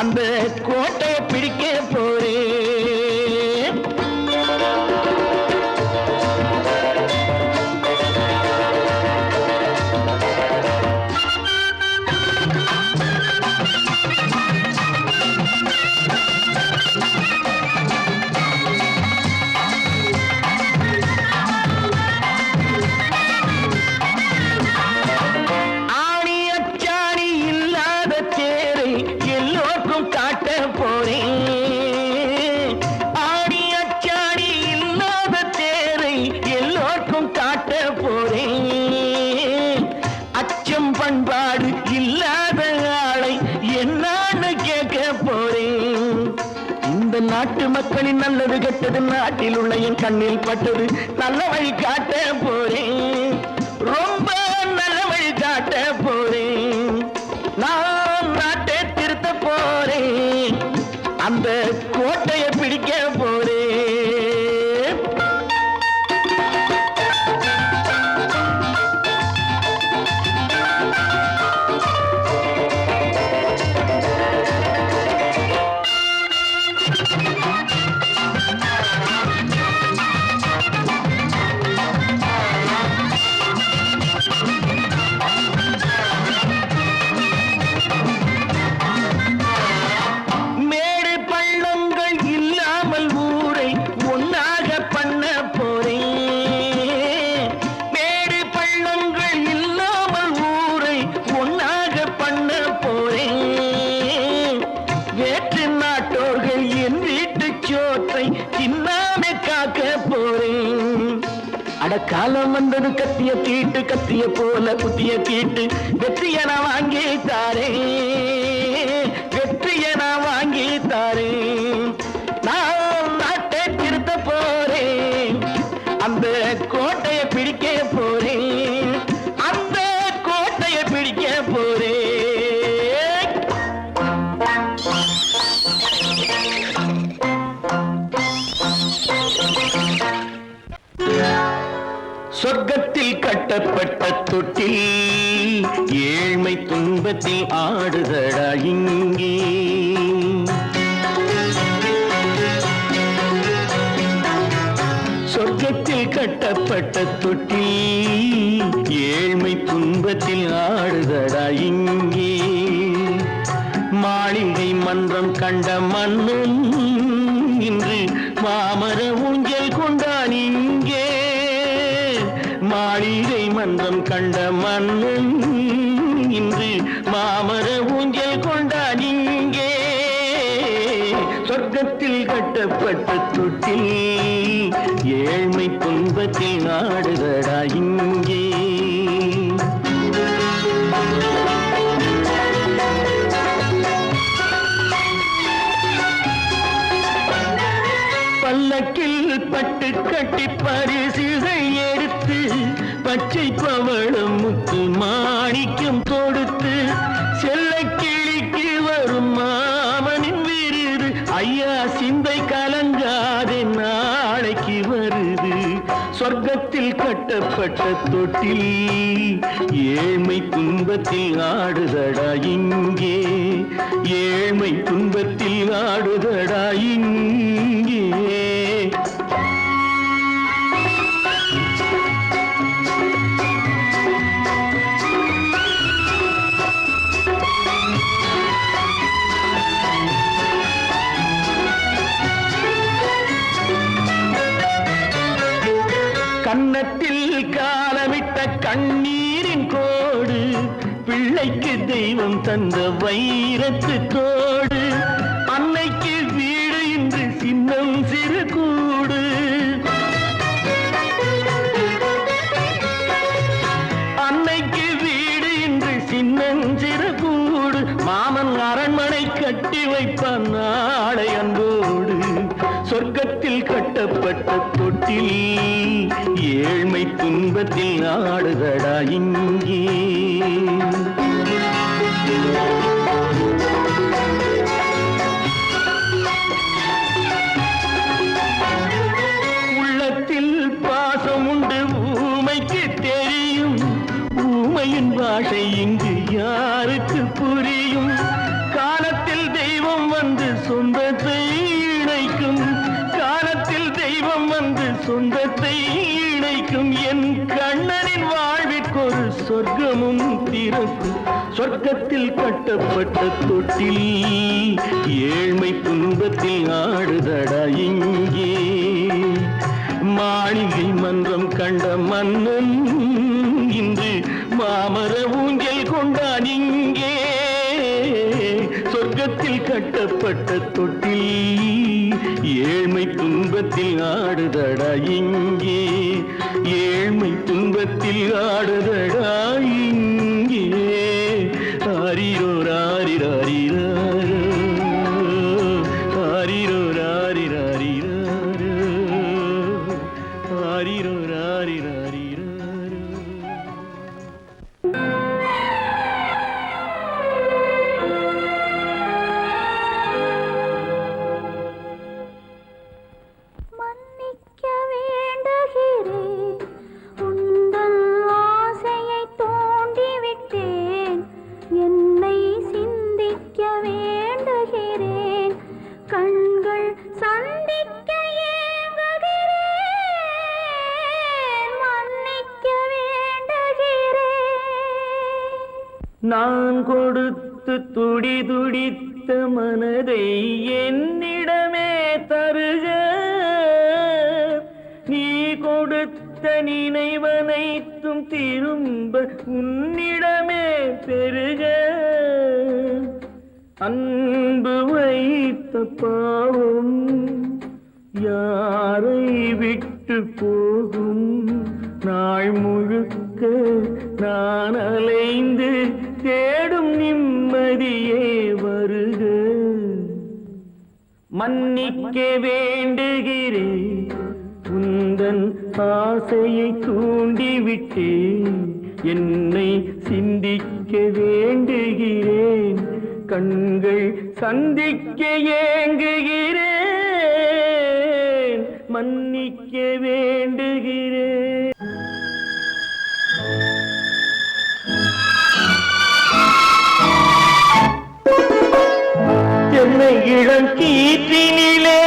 [SPEAKER 5] அந்த கோட்டையை பிடிக்க போறேன். ஆணி அச்சாணி இல்லாத தேரை எல்லோருக்கும் காட்ட போறேன். ஆணி அச்சாணி இல்லாத தேரை எல்லோருக்கும் காட்ட போறேன். அச்சம் பண்பாடு இல்லாத ஆளை என்னான்னு கேட்க போறேன். இந்த நாட்டு மக்களின் நல்லது கெட்டது நாட்டில் உள்ள என் கண்ணில் பட்டது நல்ல வழி காட்ட போறேன். ரொம்ப நல்ல வழி காட்ட போறேன். நான் நாட்டை திருத்த போறேன், அந்த கோட்டையை பிடிக்க போறேன். மேடு பள்ளங்கள் இல்லாமல் காலம் வந்தது கத்திய தீட்டு கத்திய போல புத்திய தீட்டு வெற்றிய நான் வாங்கி தாரே வெற்றிய நான் வாங்கி தாரே நான் நாட்டை திருத்த போறேன் அந்த கோட்டையை பிடிக்க போறேன் அந்த கோட்டையை பிடிக்க போறேன் சொர்க்கத்தில் கட்டப்பட்ட தொட்டில் ஏழ்மை துன்பத்தில் ஆடுதடா இங்கே சொர்க்கத்தில் கட்டப்பட்ட தொட்டில் ஏழ்மை துன்பத்தில் ஆடுதடா இங்கே மாளிகை மன்றம் கண்ட மன்னன் இன்று மாமர ஊஞ்சல் கொண்டான் இங்கே மாளிகை மன்றம் கண்ட மன்னன் இன்று மாமர ஊஞ்சல் கொண்டான் இங்கே சொர்க்கத்தில் கட்டப்பட்ட தொட்டில் ஏழ்மை துன்பத்தில் நாடுதடா இங்கே பல்லக்கில் பட்டு கட்டி பரிசுகள் எடுத்து பச்சை பவளம் முத்து மாணிக்கம் கொடுத்து செல்ல கிளிக்கு வரும் மாமனின் விருது ஐயா சிந்தை கலங்காதே நாளைக்கு வருது சொர்க்கத்தில் கட்டப்பட்ட தொட்டில் ஏழ்மை துன்பத்தில் ஆடுதடா இங்கே ஏழ்மை துன்பத்தில் ஆடுதடா இங்கே கன்னத்தில் காலமிட்ட கண்ணீரின் கோடு பிள்ளைக்கு தெய்வம் தந்த வைரத்து தோடு அன்னைக்கு வீடு இன்று சின்னம் சிறு கூடு அன்னைக்கு வீடு இன்று சின்னம் சிறு கூடு மாமன் அரண்மனை கட்டி வைப்பான் நாளை அன்போடு சொர்க்கத்தில் கட்டப்பட்ட தொட்டில் ஏழ்மை துன்பத்தில் ஆடுதடா இங்கே உள்ளத்தில் பாசம் உண்டு ஊமைக்கு தெரியும் ஊமையின் பாஷை இங்கு யாருக்கு புரியும் காலத்தில் தெய்வம் வந்து சொந்தத்தை இணைக்கும் காலத்தில் தெய்வம் வந்து சொந்தத்தை இணைக்கும் என் கண்ணனின் வாழ்விற்கொரு சொர்க்கமும் திறக்கும் சொர்க்கத்தில் கட்டப்பட்ட தொட்டில் ஏழ்மை துன்பத்தில் ஆடுதடா இங்கே மாளிகை மன்றம் கண்ட மன்னன் இன்று மாமர ஊஞ்சல் கொண்டான் இங்கே சொர்க்கத்தில் கட்டப்பட்ட தொட்டில் ஏழ்மை துன்பத்தில் ஆடுதடா இங்கே ஏழ்மை துன்பத்தில் ஆடுதடா இங்கே ஆரிரோ ராரிராரிராரோ ஆரிரோ ராரிராரிராரோ ஆரிரோ ராரிராரிராரோ
[SPEAKER 3] மன்னிக்க வேண்டுகிறேன் உந்தன் ஆசையை தூண்டிவிட்டேன் என்னை சிந்திக்க வேண்டுகிறேன் கண்கள் சந்திக்க ஏங்குகிறேன் மன்னிக்க வேண்டுகிறேன்
[SPEAKER 5] நான் கொடுத்து துடி துடித்த மனதை என்னிடமே தருக நீ கொடுத்த நினைவனைத்தும் திரும்ப உன்னிடமே பெருக அன்பு வைத்த பாவம் யாரை விட்டு போகும் நாள் முழுக்க நான் அலைந்து தேடும் நிம்மதியே வருக. மன்னிக்க வேண்டுகிறேன், உந்தன் ஆசையை தூண்டிவிட்டேன். என்னை சிந்திக்க வேண்டுகிறேன், கண்கள் சந்திக்க ஏங்குகிறேன். மன்னிக்க வேண்டுகிறேன். என்னை இளம் கீற்றினிலே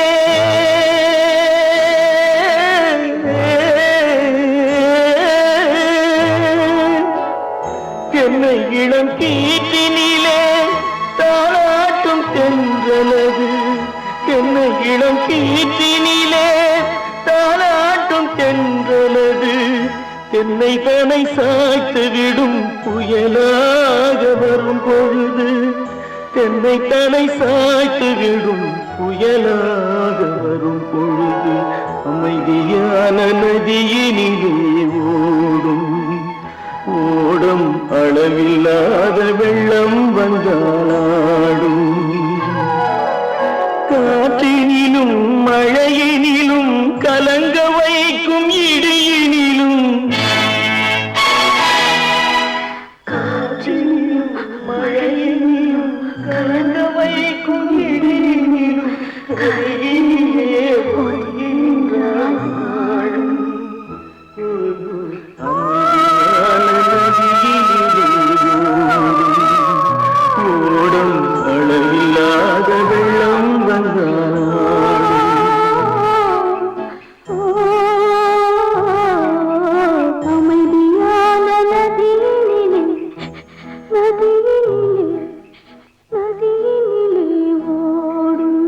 [SPEAKER 5] என்னை இளம் கீற்றினிலே தாளாட்டும் தென்றலது. என்னை இளம் கீற்றினிலே தாளாட்டும் தென்றலது. என்னை தனை சாய்த்து விடும் புயலாக வரும் பொழுது. என்னை தனை சாய்த்து விடும் புயலாக வரும் பொழுது. அமைதியான நதியினிலே ஓடும் ஓடும் அளவில்லாத வெள்ளம் வந்தாடும். காற்றினிலும் மழையினிலும் கலங்க வைக்கும் இடியினிலும். காற்றினிலும் மழையினிலும் கலங்க வைக்கும் இடியினிலும் கரையினிலே பொய்கின்றான் நாடும். ஓடும் அளவில்லாத வெள்ளம் வந்தாடும்.
[SPEAKER 3] அமைதியான நதியினிலே ஓடும்.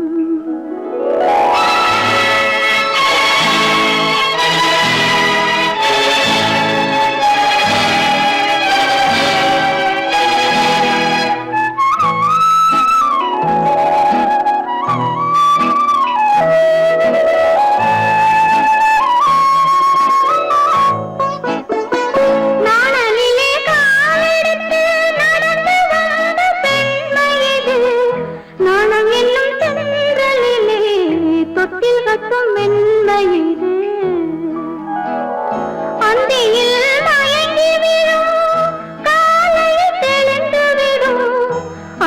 [SPEAKER 3] நாணலிலே காலெடுத்து நடந்து வந்த பெண்மையிது. நாணம் என்னும் தென்றலிலே தொட்டில் கட்டும் மென்மையிது. அந்தியில் மயங்கி விடும், காலையில் தெளிந்து விடும்.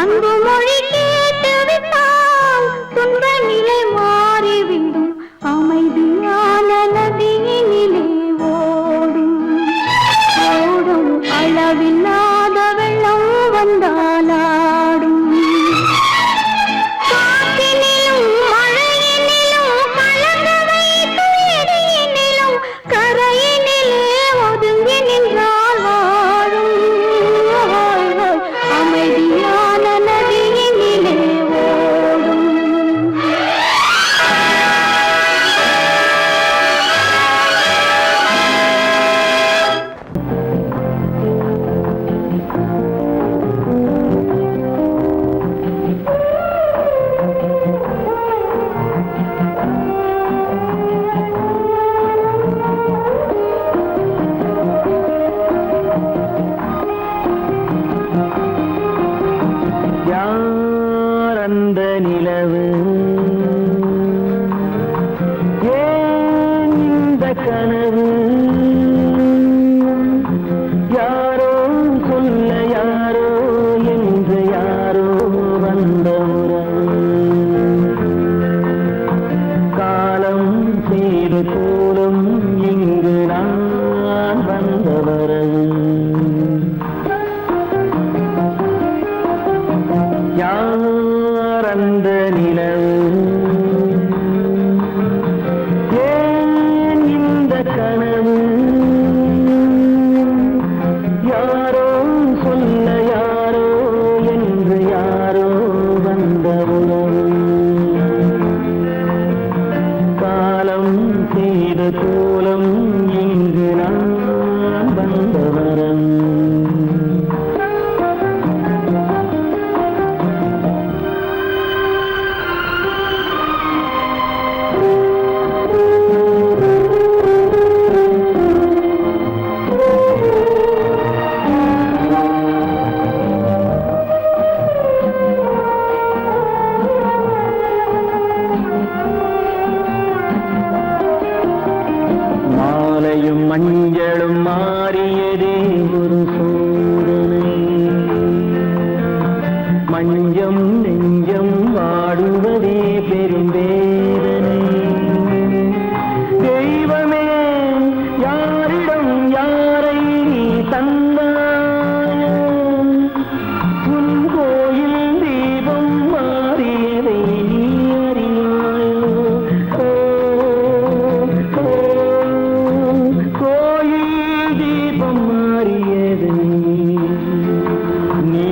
[SPEAKER 3] அன்பு மொழி கேட்டு விட்டால் துன்ப நிலை மாறிவிடும். அமைதியான நதியினிலே ஓடும் ஓடும் அளவில்லாத வெள்ளம் வந்தாலாடும். காற்றினிலும் மழையினிலும் கலங்க வைக்கும் இடியினிலும் கரையினிலே ஒதுங்கி நின்றால் வாழும். அமைதியான நதியினிலே ஓடும்.
[SPEAKER 5] யார் அந்த நிலவு, ஏன் இந்த கனவு? யாரோ சொல்ல யாரோ என்று யாரோ வந்த உறவு. காலம் செய்து போலும் இங்கு நான் வந்த வரவு. யார் அந்த நிலவு, ஏன் இந்த கனவு? யாரோ சொல்ல யாரோ என்று யாரோ வந்த உறவு. காலம் செய்த கோலம் இங்கு நான் வந்த வரவு.
[SPEAKER 2] கொஞ்சம் நெஞ்சம் வாடுவதே பெரும் வேதனை. தெய்வமே யாரிடம் யாரை நீ தந்தாயோ, உன் கோயில் தீபம் மாறியதை நீ அறியாயோ. கோயில் தீபம் மாறியதை நீ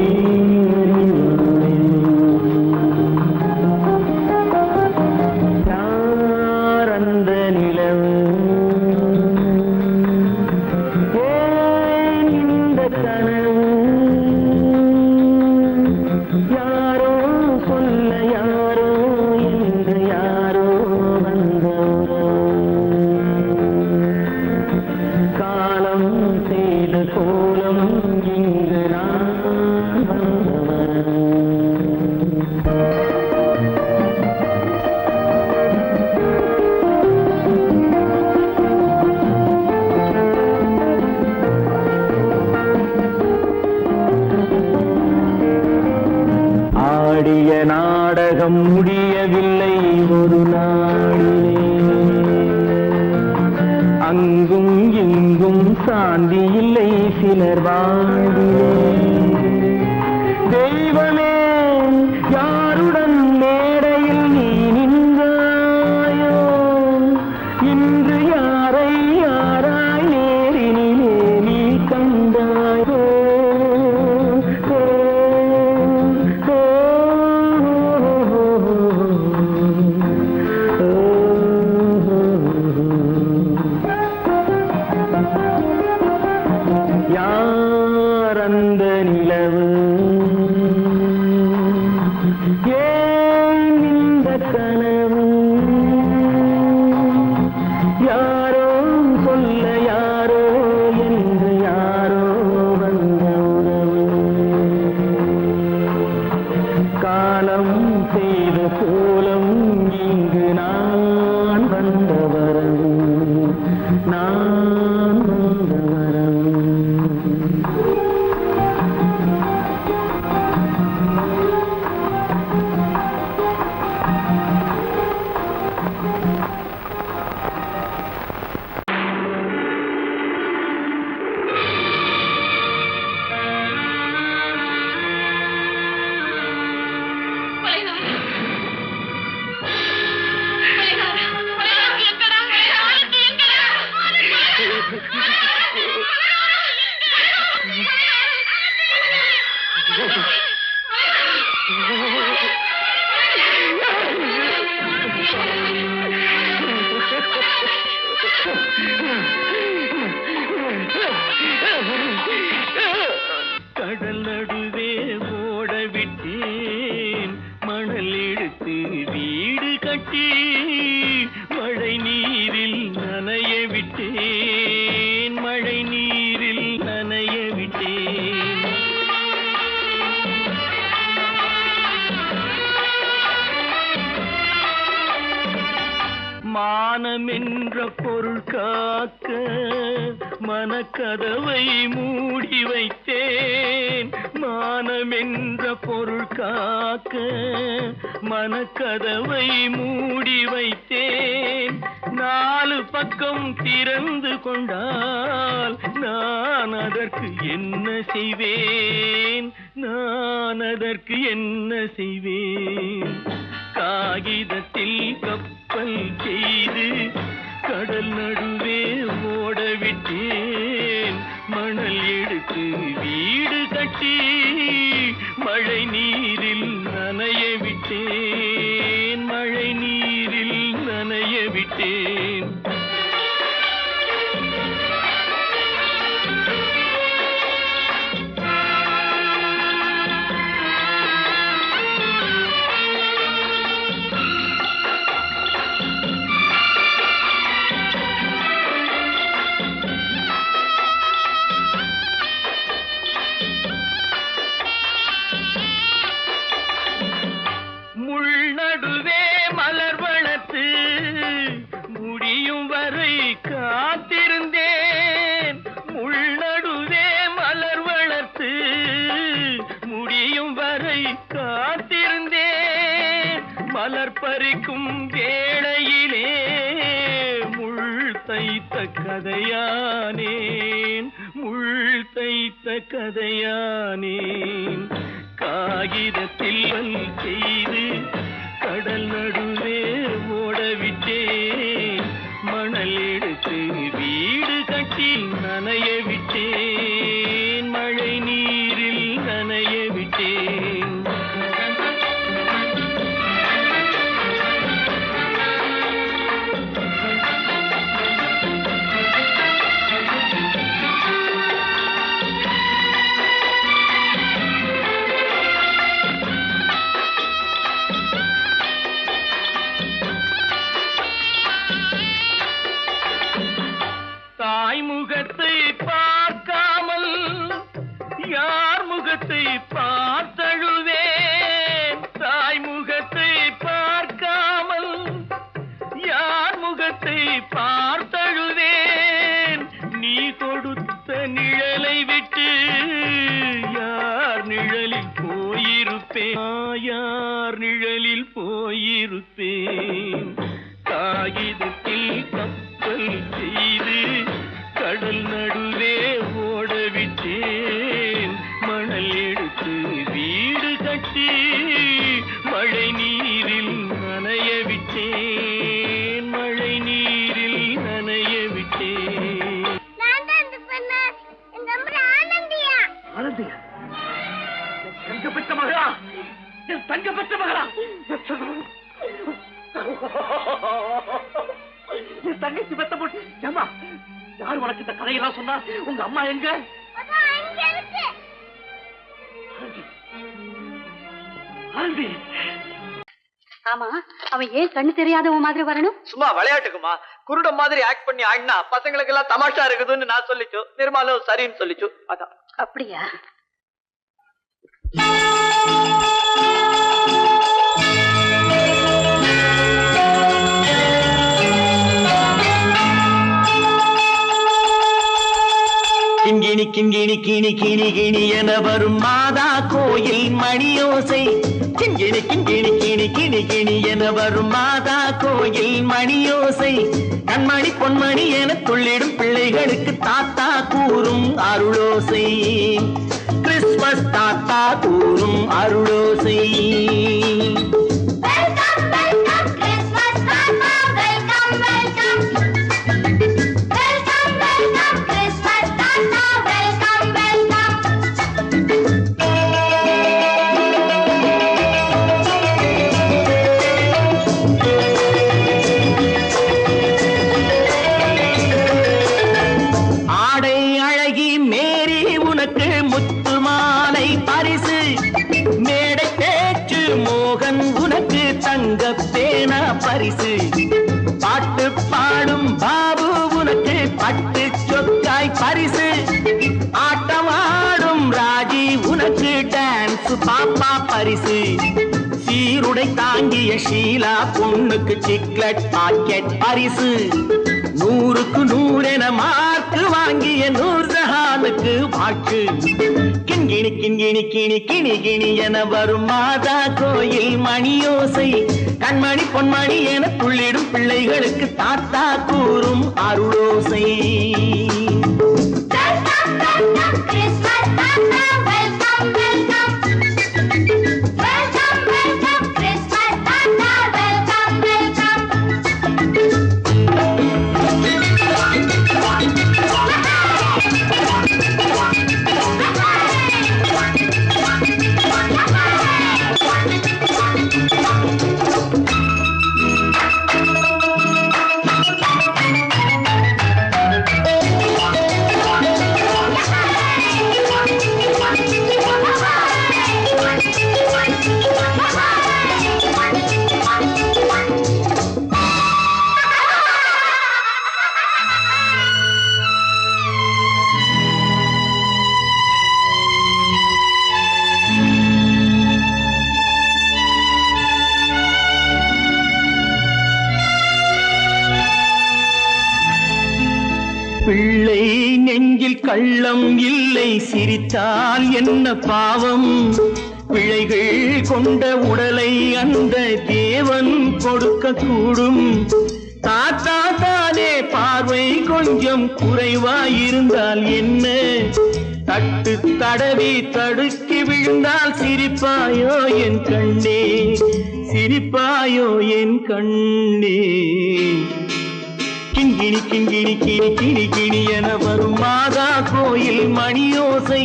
[SPEAKER 2] யார் அந்த நிலவு, ஏன் இந்த கனவு, யாரோ சொல்ல யாரோ என்று யாரோ வந்தவரோ, காலம் செய்த கோலம் இங்கு நான் வந்தவன். ஆடிய நாடகம் முடியவில்லை ஒரு நாளிலே, அங்கும் இங்கும் சாந்தி இல்லை சிலர் வாழ்விலே. தெய்வமே யாருடன் மேடையில் நீ நின்றாயோ, இன்று யாரை யாராய் நேரினிலே நீ கண்டாயோ. யார் அந்த நிலவு, ஏன் இந்த கனவு, யாரோ சொல்ல யாரோ என்று யாரோ வந்த உறவு, காலம் செய்த கோலம் இங்கு நான் வந்த வரவு, நான் வந்த வரவு. கடல் நடுவே ஓட விட்டேன், மணல் எடுத்து வீடு கட்டி மழை நீரில் நனைய விட்டேன், மழை நீரில் நனைய விட்டேன். மானம் என்ற பொருள் காக்க மனக்கதவை மூடி வைத்தேன், மானம் என்ற பொருள் காக்க மனக்கதவை மூடி வைத்தேன். நாலு பக்கம் திறந்து கொண்டால் நான் அதற்கு என்ன செய்வேன், நான் அதற்கு என்ன செய்வேன். காகிதத்தில் கப்பல் செய்து கடல் நடுவே ஓட விட்டேன், மணல் எடுத்து வீடு கட்டி மழை நீரில் நனைய விட்டேன், மழை நீரில் நனைய விட்டேன்.
[SPEAKER 5] காத்திருந்தேன் மலர் பறிக்கும் வேளையிலே முள் தைத்த கதையானேன் முள் தைத்த கதையானேன் காகிதத்தில் செய்து கடல் நடுவே ஓடவிட்டேன் மணல் எடுத்து வீடு கட்டி நனைய விட்டேன் மழை நீரில் நனைய விட்டேன் முகத்தை பார்க்காமல் யார் முகத்தை பார்த்தழுவேன் தாய் முகத்தை பார்க்காமல் யார் முகத்தை பார்த்தழுவேன் நீ கொடுத்த நிழலை விட்டு யார் நிழலில் போயிருப்பேன் யார் நிழலில் போயிருப்பேன் காகிதத்தில் கப்பல் செய்து கடல் நடுவே ஓடவிட்டேன் மணல் எடுத்து வீடு கட்டி மழை நீரில் நனைய விட்டேன் மழை நீரில் நனைய விட்டேன்
[SPEAKER 2] ஆனந்தியா தங்க பெற்ற மகளா என் தங்க பெற்ற மகளா என் தங்கச்சி பெத்த போட்டு ஏமா யார் உனக்கு இந்த கதையெல்லாம் சொன்னா உங்க அம்மா எங்க ஆனந்தி
[SPEAKER 6] ஆமா அவன் ஏன் கண்ணு தெரியாதவன் மாதிரி வரணும்
[SPEAKER 4] சும்மா விளையாட்டுக்குமா குருட மாதிரி ஆக்ட் பண்ணி ஆடினா பசங்களுக்கு எல்லாம் தமாஷா இருக்குதுன்னு நான் சொல்லிச்சு நிர்மலும் சரின்னு சொல்லிச்சு அதான்
[SPEAKER 6] அப்படியா
[SPEAKER 5] கிண்கிணி கிண்கிணி கிணி கிணி கிணி என வரும் மாதா கோயில் மணியோசை கிண்கிணி கிண்கிணி கிணி கிணி கிணி என வரும் மாதா கோயில் மணியோசை கண்மணி பொன்மணி என துள்ளிடும் பிள்ளைகளுக்கு தாத்தா கூறும் அருளோசை கிறிஸ்துமஸ் தாத்தா கூறும் அருளோசை பரிசு பாட்டு பாடும் பாபு உனக்கு பட்டு சொக்காய் பரிசு ஆட்டம் ஆடும் ராஜி உனக்கு டான்ஸ் பாப்பா பரிசு சீருடை தாங்கிய ஷீலா பொண்ணுக்கு சிக்லெட் பாக்கெட் பரிசு 100க்கு 100 என மார்க்கு வாங்கிய நூர்ஜஹானுக்கு வாக்கு கிண்கிணி கிண்கிணி கிணி கிணி கிணி என வரும் மாதா கோயில் மணியோசை கண்மணி பொன்மணி என துள்ளிடும் பிள்ளைகளுக்கு தாத்தா கூறும் அருளோசை பிள்ளை நெஞ்சில் கள்ளம் இல்லை சிரித்தால் என்ன பாவம் பிழைகள் கொண்ட உடலை அந்த தேவன் கொடுக்க கூடும். தாத்தா தானே பார்வை கொஞ்சம் குறைவாயிருந்தால் என்ன? தட்டு தடவி தடுக்கி விழுந்தால் சிரிப்பாயோ என் கண்ணே, சிரிப்பாயோ என் கண்ணே. கிண்கிணி கிண்கிணி கிணி கிணி கிணி என வரும் மாதா கோயில் மணியோசை,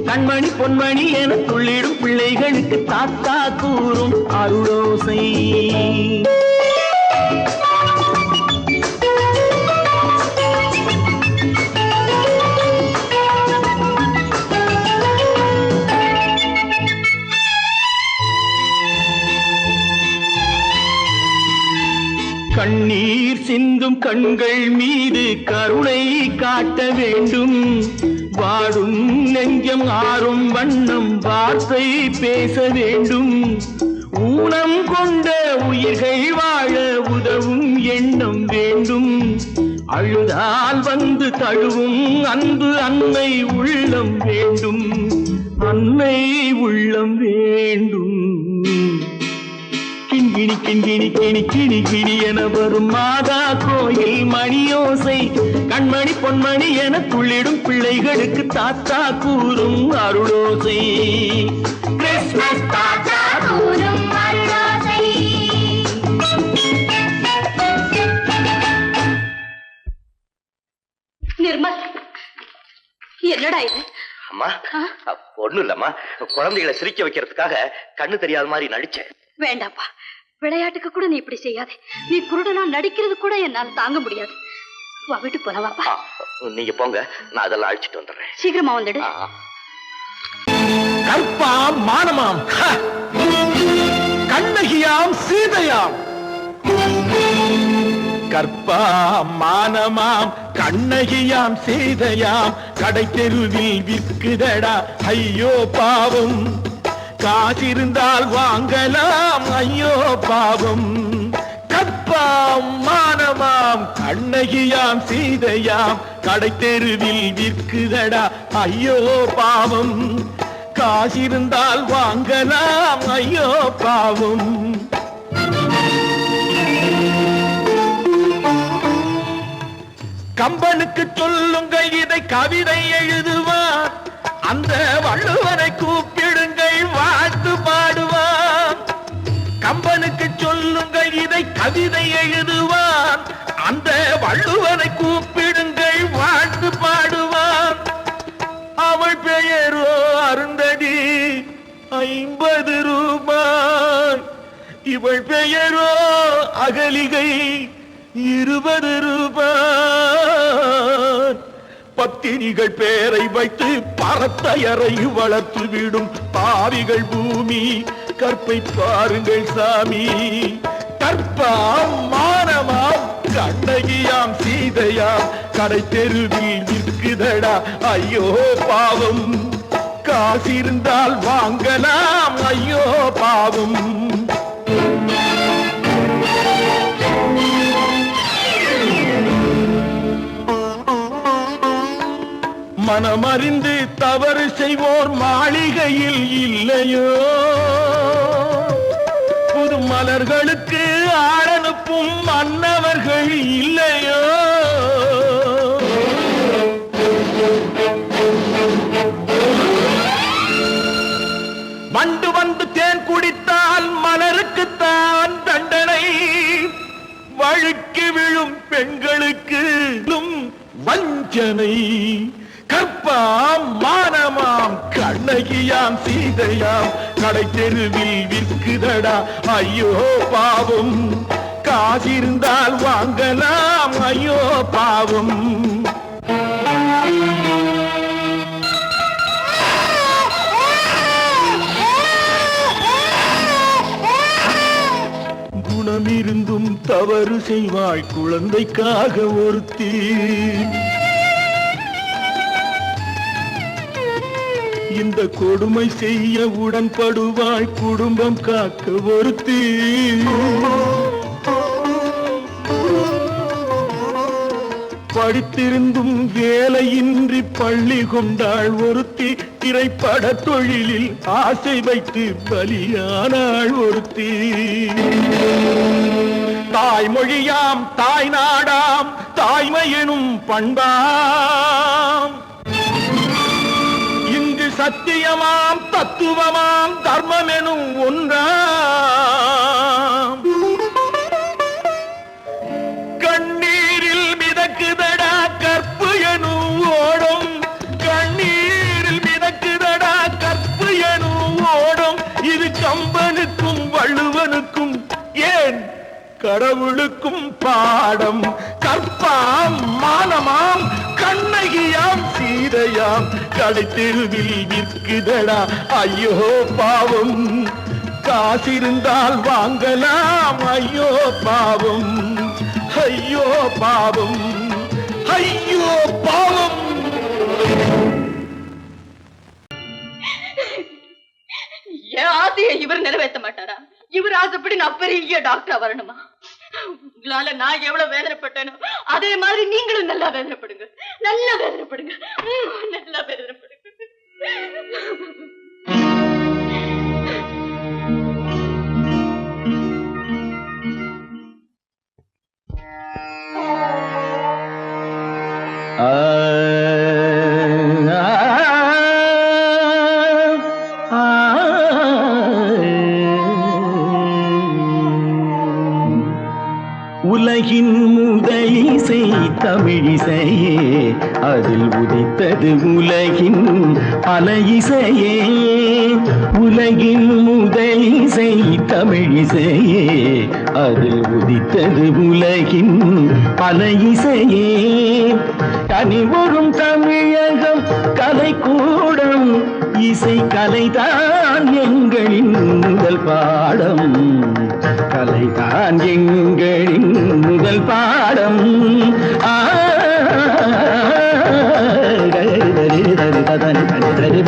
[SPEAKER 5] கண்மணி பொன்மணி என துள்ளிடும் பிள்ளைகளுக்கு தாத்தா கூறும் அருளோசை. கண்ணீர் சிந்தும் கண்கள் மீது கருணை காட்ட வேண்டும். வாடும் நெஞ்சம் ஆறும் வண்ணம் வார்த்தை பேச வேண்டும். ஊனம் கொண்ட உயிர்கள் வாழ உதவும் எண்ணம் வேண்டும். அழுதால் வந்து தழுவும் அன்பு அன்னை உள்ளம் வேண்டும், அன்னை உள்ளம் வேண்டும். கிண்கிணி கிண்கிணி கிணி கிணி கிணி என வரும் மாதா கோயில் மணியோசை, கண்மணி பொன்மணி என துள்ளிடும் பிள்ளைகளுக்கு தாத்தா கூறும் அருளோசை. கிறிஸ்மஸ் தாத்தா கூறும் அருளோசை.
[SPEAKER 6] நிர்மல், என்னடா இது?
[SPEAKER 2] அம்மா ஒண்ணும் இல்லம்மா, குழந்தைகளை சிரிக்க வைக்கிறதுக்காக கண்ணு தெரியாத மாதிரி நடிச்சேன்.
[SPEAKER 6] வேண்டாப்பா, விளையாட்டுக்கு கூட நீ இப்படி செய்யாதே. நீ குருடனா நடிக்கிறது கூட என்னால தாங்க முடியாது. வா, வீட்டுக்கு போல. வாப்பா.
[SPEAKER 2] நீங்க போங்க, நான் அதெல்லாம் அழிச்சிட்டு வந்துடுறேன்.
[SPEAKER 6] சீக்கிரமா வந்துடு.
[SPEAKER 5] கற்பாம் மானமாம், கண்ணகியாம் சீதையாம். கற்பாம் மானமாம் கண்ணகியாம் சீதையாம், கடை தெருவில் விற்குதடா ஐயோ பாவம். காசிருந்தால் வாங்கலாம் ஐயோ பாவம். கற்பாம் மானமாம் கண்ணகியாம் சீதையாம், கடை தெருவில் விற்குதடா ஐயோ பாவம். காசிருந்தால் வாங்கலாம் ஐயோ பாவம். கம்பனுக்கு சொல்லுங்கள் இதை கவிதை எழுதுவார், அந்த வள்ளுவனை கூப்பிடுங்கள் வாழ்த்து பாடுவான். கம்பனுக்கு சொல்லுங்கள் இதை கவிதை எழுதுவான், அந்த வள்ளுவனை கூப்பிடுங்கள் வாழ்த்து பாடுவான். அவள் பெயரோ அருந்ததி 50 ரூபாய், இவள் பெயரோ அகலிகை 20 ரூபாய். பத்தினிகள் பேரை வைத்து பரத்தையரை வளர்த்து விடும் பாவிகள் பூமி, கற்பை பாருங்கள் சாமி. கற்பாம் மானமாம் கண்ணகியாம் சீதையாம், கடை தெருவில் விற்குதடா ஐயோ பாவம். காசிருந்தால் வாங்கலாம் ஐயோ பாவம். மனமறிந்து தவறு செய்வோர் மாளிகையில் இல்லையோ, புது மலர்களுக்கு ஆளனுப்பும் மன்னவர்கள் இல்லையோ. வண்டு வந்து தேன் குடித்தால் மலருக்குத்தான் தண்டனை, வழுக்கி விழும் பெண்களுக்கு வஞ்சனை. கற்பாம் மானமாம் கண்ணகியாம் சீதையாம், கடை தெருவில் விற்குதடா ஐயோ பாவம். காசிருந்தால் வாங்கலாம் ஐயோ பாவம். குணமிருந்தும் தவறு செய்வாய் குழந்தைக்காக ஒருத்தி, இந்த கொடுமை செய்ய உடன்படுவாய் குடும்பம் காக்க ஒருத்தி. படித்திருந்தும் வேலையின்றி பள்ளி கொண்டாள் ஒருத்தி, திரைப்பட தொழிலில் ஆசை வைத்து பலியானாள் ஒருத்தி. தாய்மொழியாம் தாய் நாடாம் தாய்மை எனும் பண்பாம், இங்கு சத்தியமாம் தத்துவமாம் தர்மம் எனும் ஒன்றாம். கண்ணீரில் மிதக்குதடா கற்பு எனும் ஓடும், கண்ணீரில் மிதக்குதடா கற்பு எனும் ஓடும். இது கம்பனுக்கும் வள்ளுவனுக்கும் ஏன் கடவுளுக்கும் பாடம். கற்பாம் மானமாம் கண்ணகியாம் சீதையாம் கடைத்தெருவில் விற்குதடா ஐயோ பாவம். காசிருந்தால் வாங்கலாம் ஐயோ பாவம், ஐயோ பாவம், ஐயோ பாவம்.
[SPEAKER 7] என் ஆசையை இவர் நிறைவேற்ற மாட்டாரா? இவர் ஆசைப்படி நான் பெரிய டாக்டரா வரணுமா? உங்களால நான் எவ்வளவு வேதனைப்பட்டேனோ அதே மாதிரி நீங்களும் நல்லா வேதனைப்படுங்க, நல்லா வேதனைப்படுங்க, நல்லா வேதனைப்படுங்க.
[SPEAKER 5] உலகின் முதலிசை தமிழிசையே, அதில் உதித்தது உலகின் பல இசையே. உலகின் முதலிசை தமிழிசையே, அதில் உதித்தது உலகின் பல இசையே. கனிவரும் தமிழகம் கலைக்கூடம், இசை கலைதான் எங்களின் முதல் பாடம், கலைதான் எங்களின் முதல் பாடம்.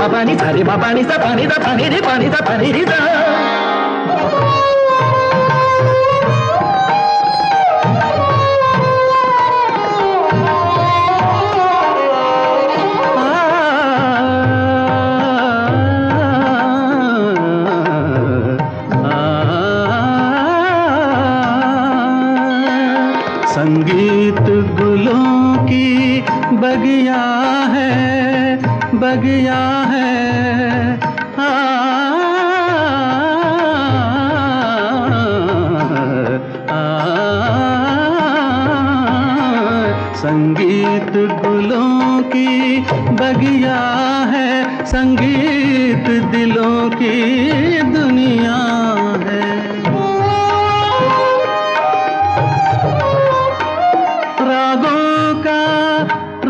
[SPEAKER 5] பபானி சரி பபானி சபானி தபானி பனி தபானி ரிதா. संगीत गुलों की बगिया है, बगिया है, संगीत गुलों की बगिया है, संगीत दिलों की दुनिया है.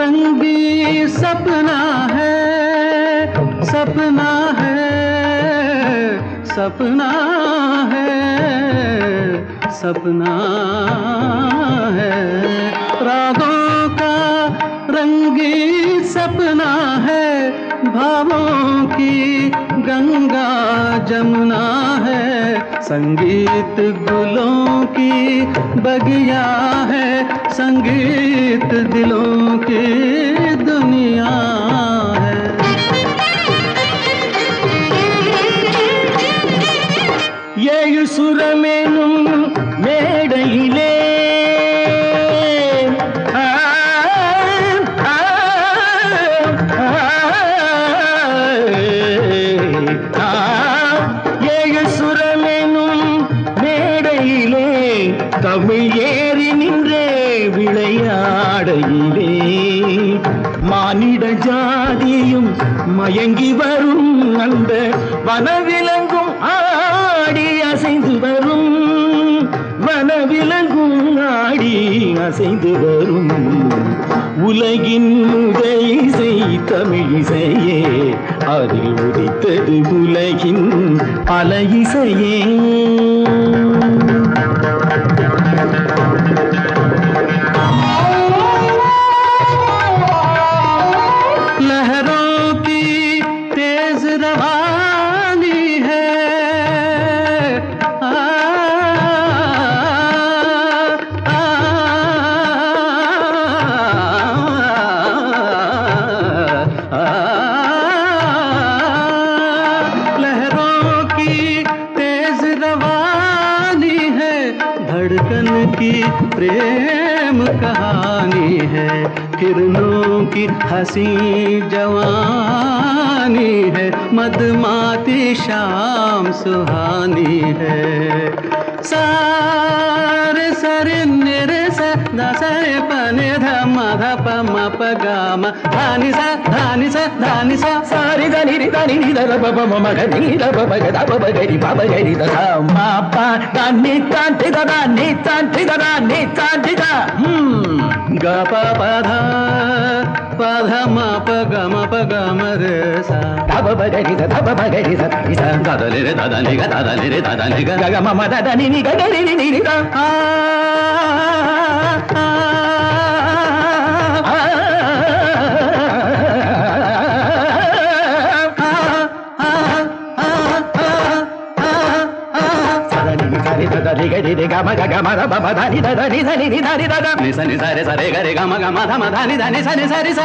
[SPEAKER 5] रंगी सपना है, सपना है, सपना है, सपना है. रागों का रंगी सपना है, भावों की गंगा जमुना है. संगीत गुलों की बगिया है, संगीत दिलों की दुनिया है. ஏழு சுரமேனும் மேடையிலே ஏழு சுரமேனும் மேடையிலே தமிழ் ஏறி நின்றே விளையாடையிலே மானிட ஜாதியும் மயங்கி வரும் அந்த வனவிலங்கும் ஆடி அசைந்து வரும், வனவிலங்கும் ஆடி அசைந்து வரும். உலகின் முதலிசை தமிழிசையே, அதில் உதித்தது உலகின் பல இசையே. लहरों की तेज रवानी है,
[SPEAKER 8] जवानी है, धड़कन की प्रेम कहानी है, किरणों की हंसी जवानी है, मदमाती शाम सुहानी है। सारे सरे निरे सा दा सरे पने ध म ध प म प ग म धानी सा धानी सा धानी सा
[SPEAKER 5] सारी धनी रि धनी नि ध प प म म ग नि ध प प ग ध प प ग रि प प ग रि ध ध म प द नि ता ति द द नि ता ति द द नि ता ति द
[SPEAKER 8] ग प प ध प ध म प ग म प ग म रे सा
[SPEAKER 5] ध प प ग रि ध ध प प ग रि ध इ सा
[SPEAKER 8] द द नि रे द द नि ग द द नि रे द द नि ग
[SPEAKER 5] ग ग म म द द नि नि ग ग रि रि नि रि द
[SPEAKER 8] नि सा नि सा रे सा रे ग रे ग म ग म ध म ध नि ध नि सा नि सा रे सा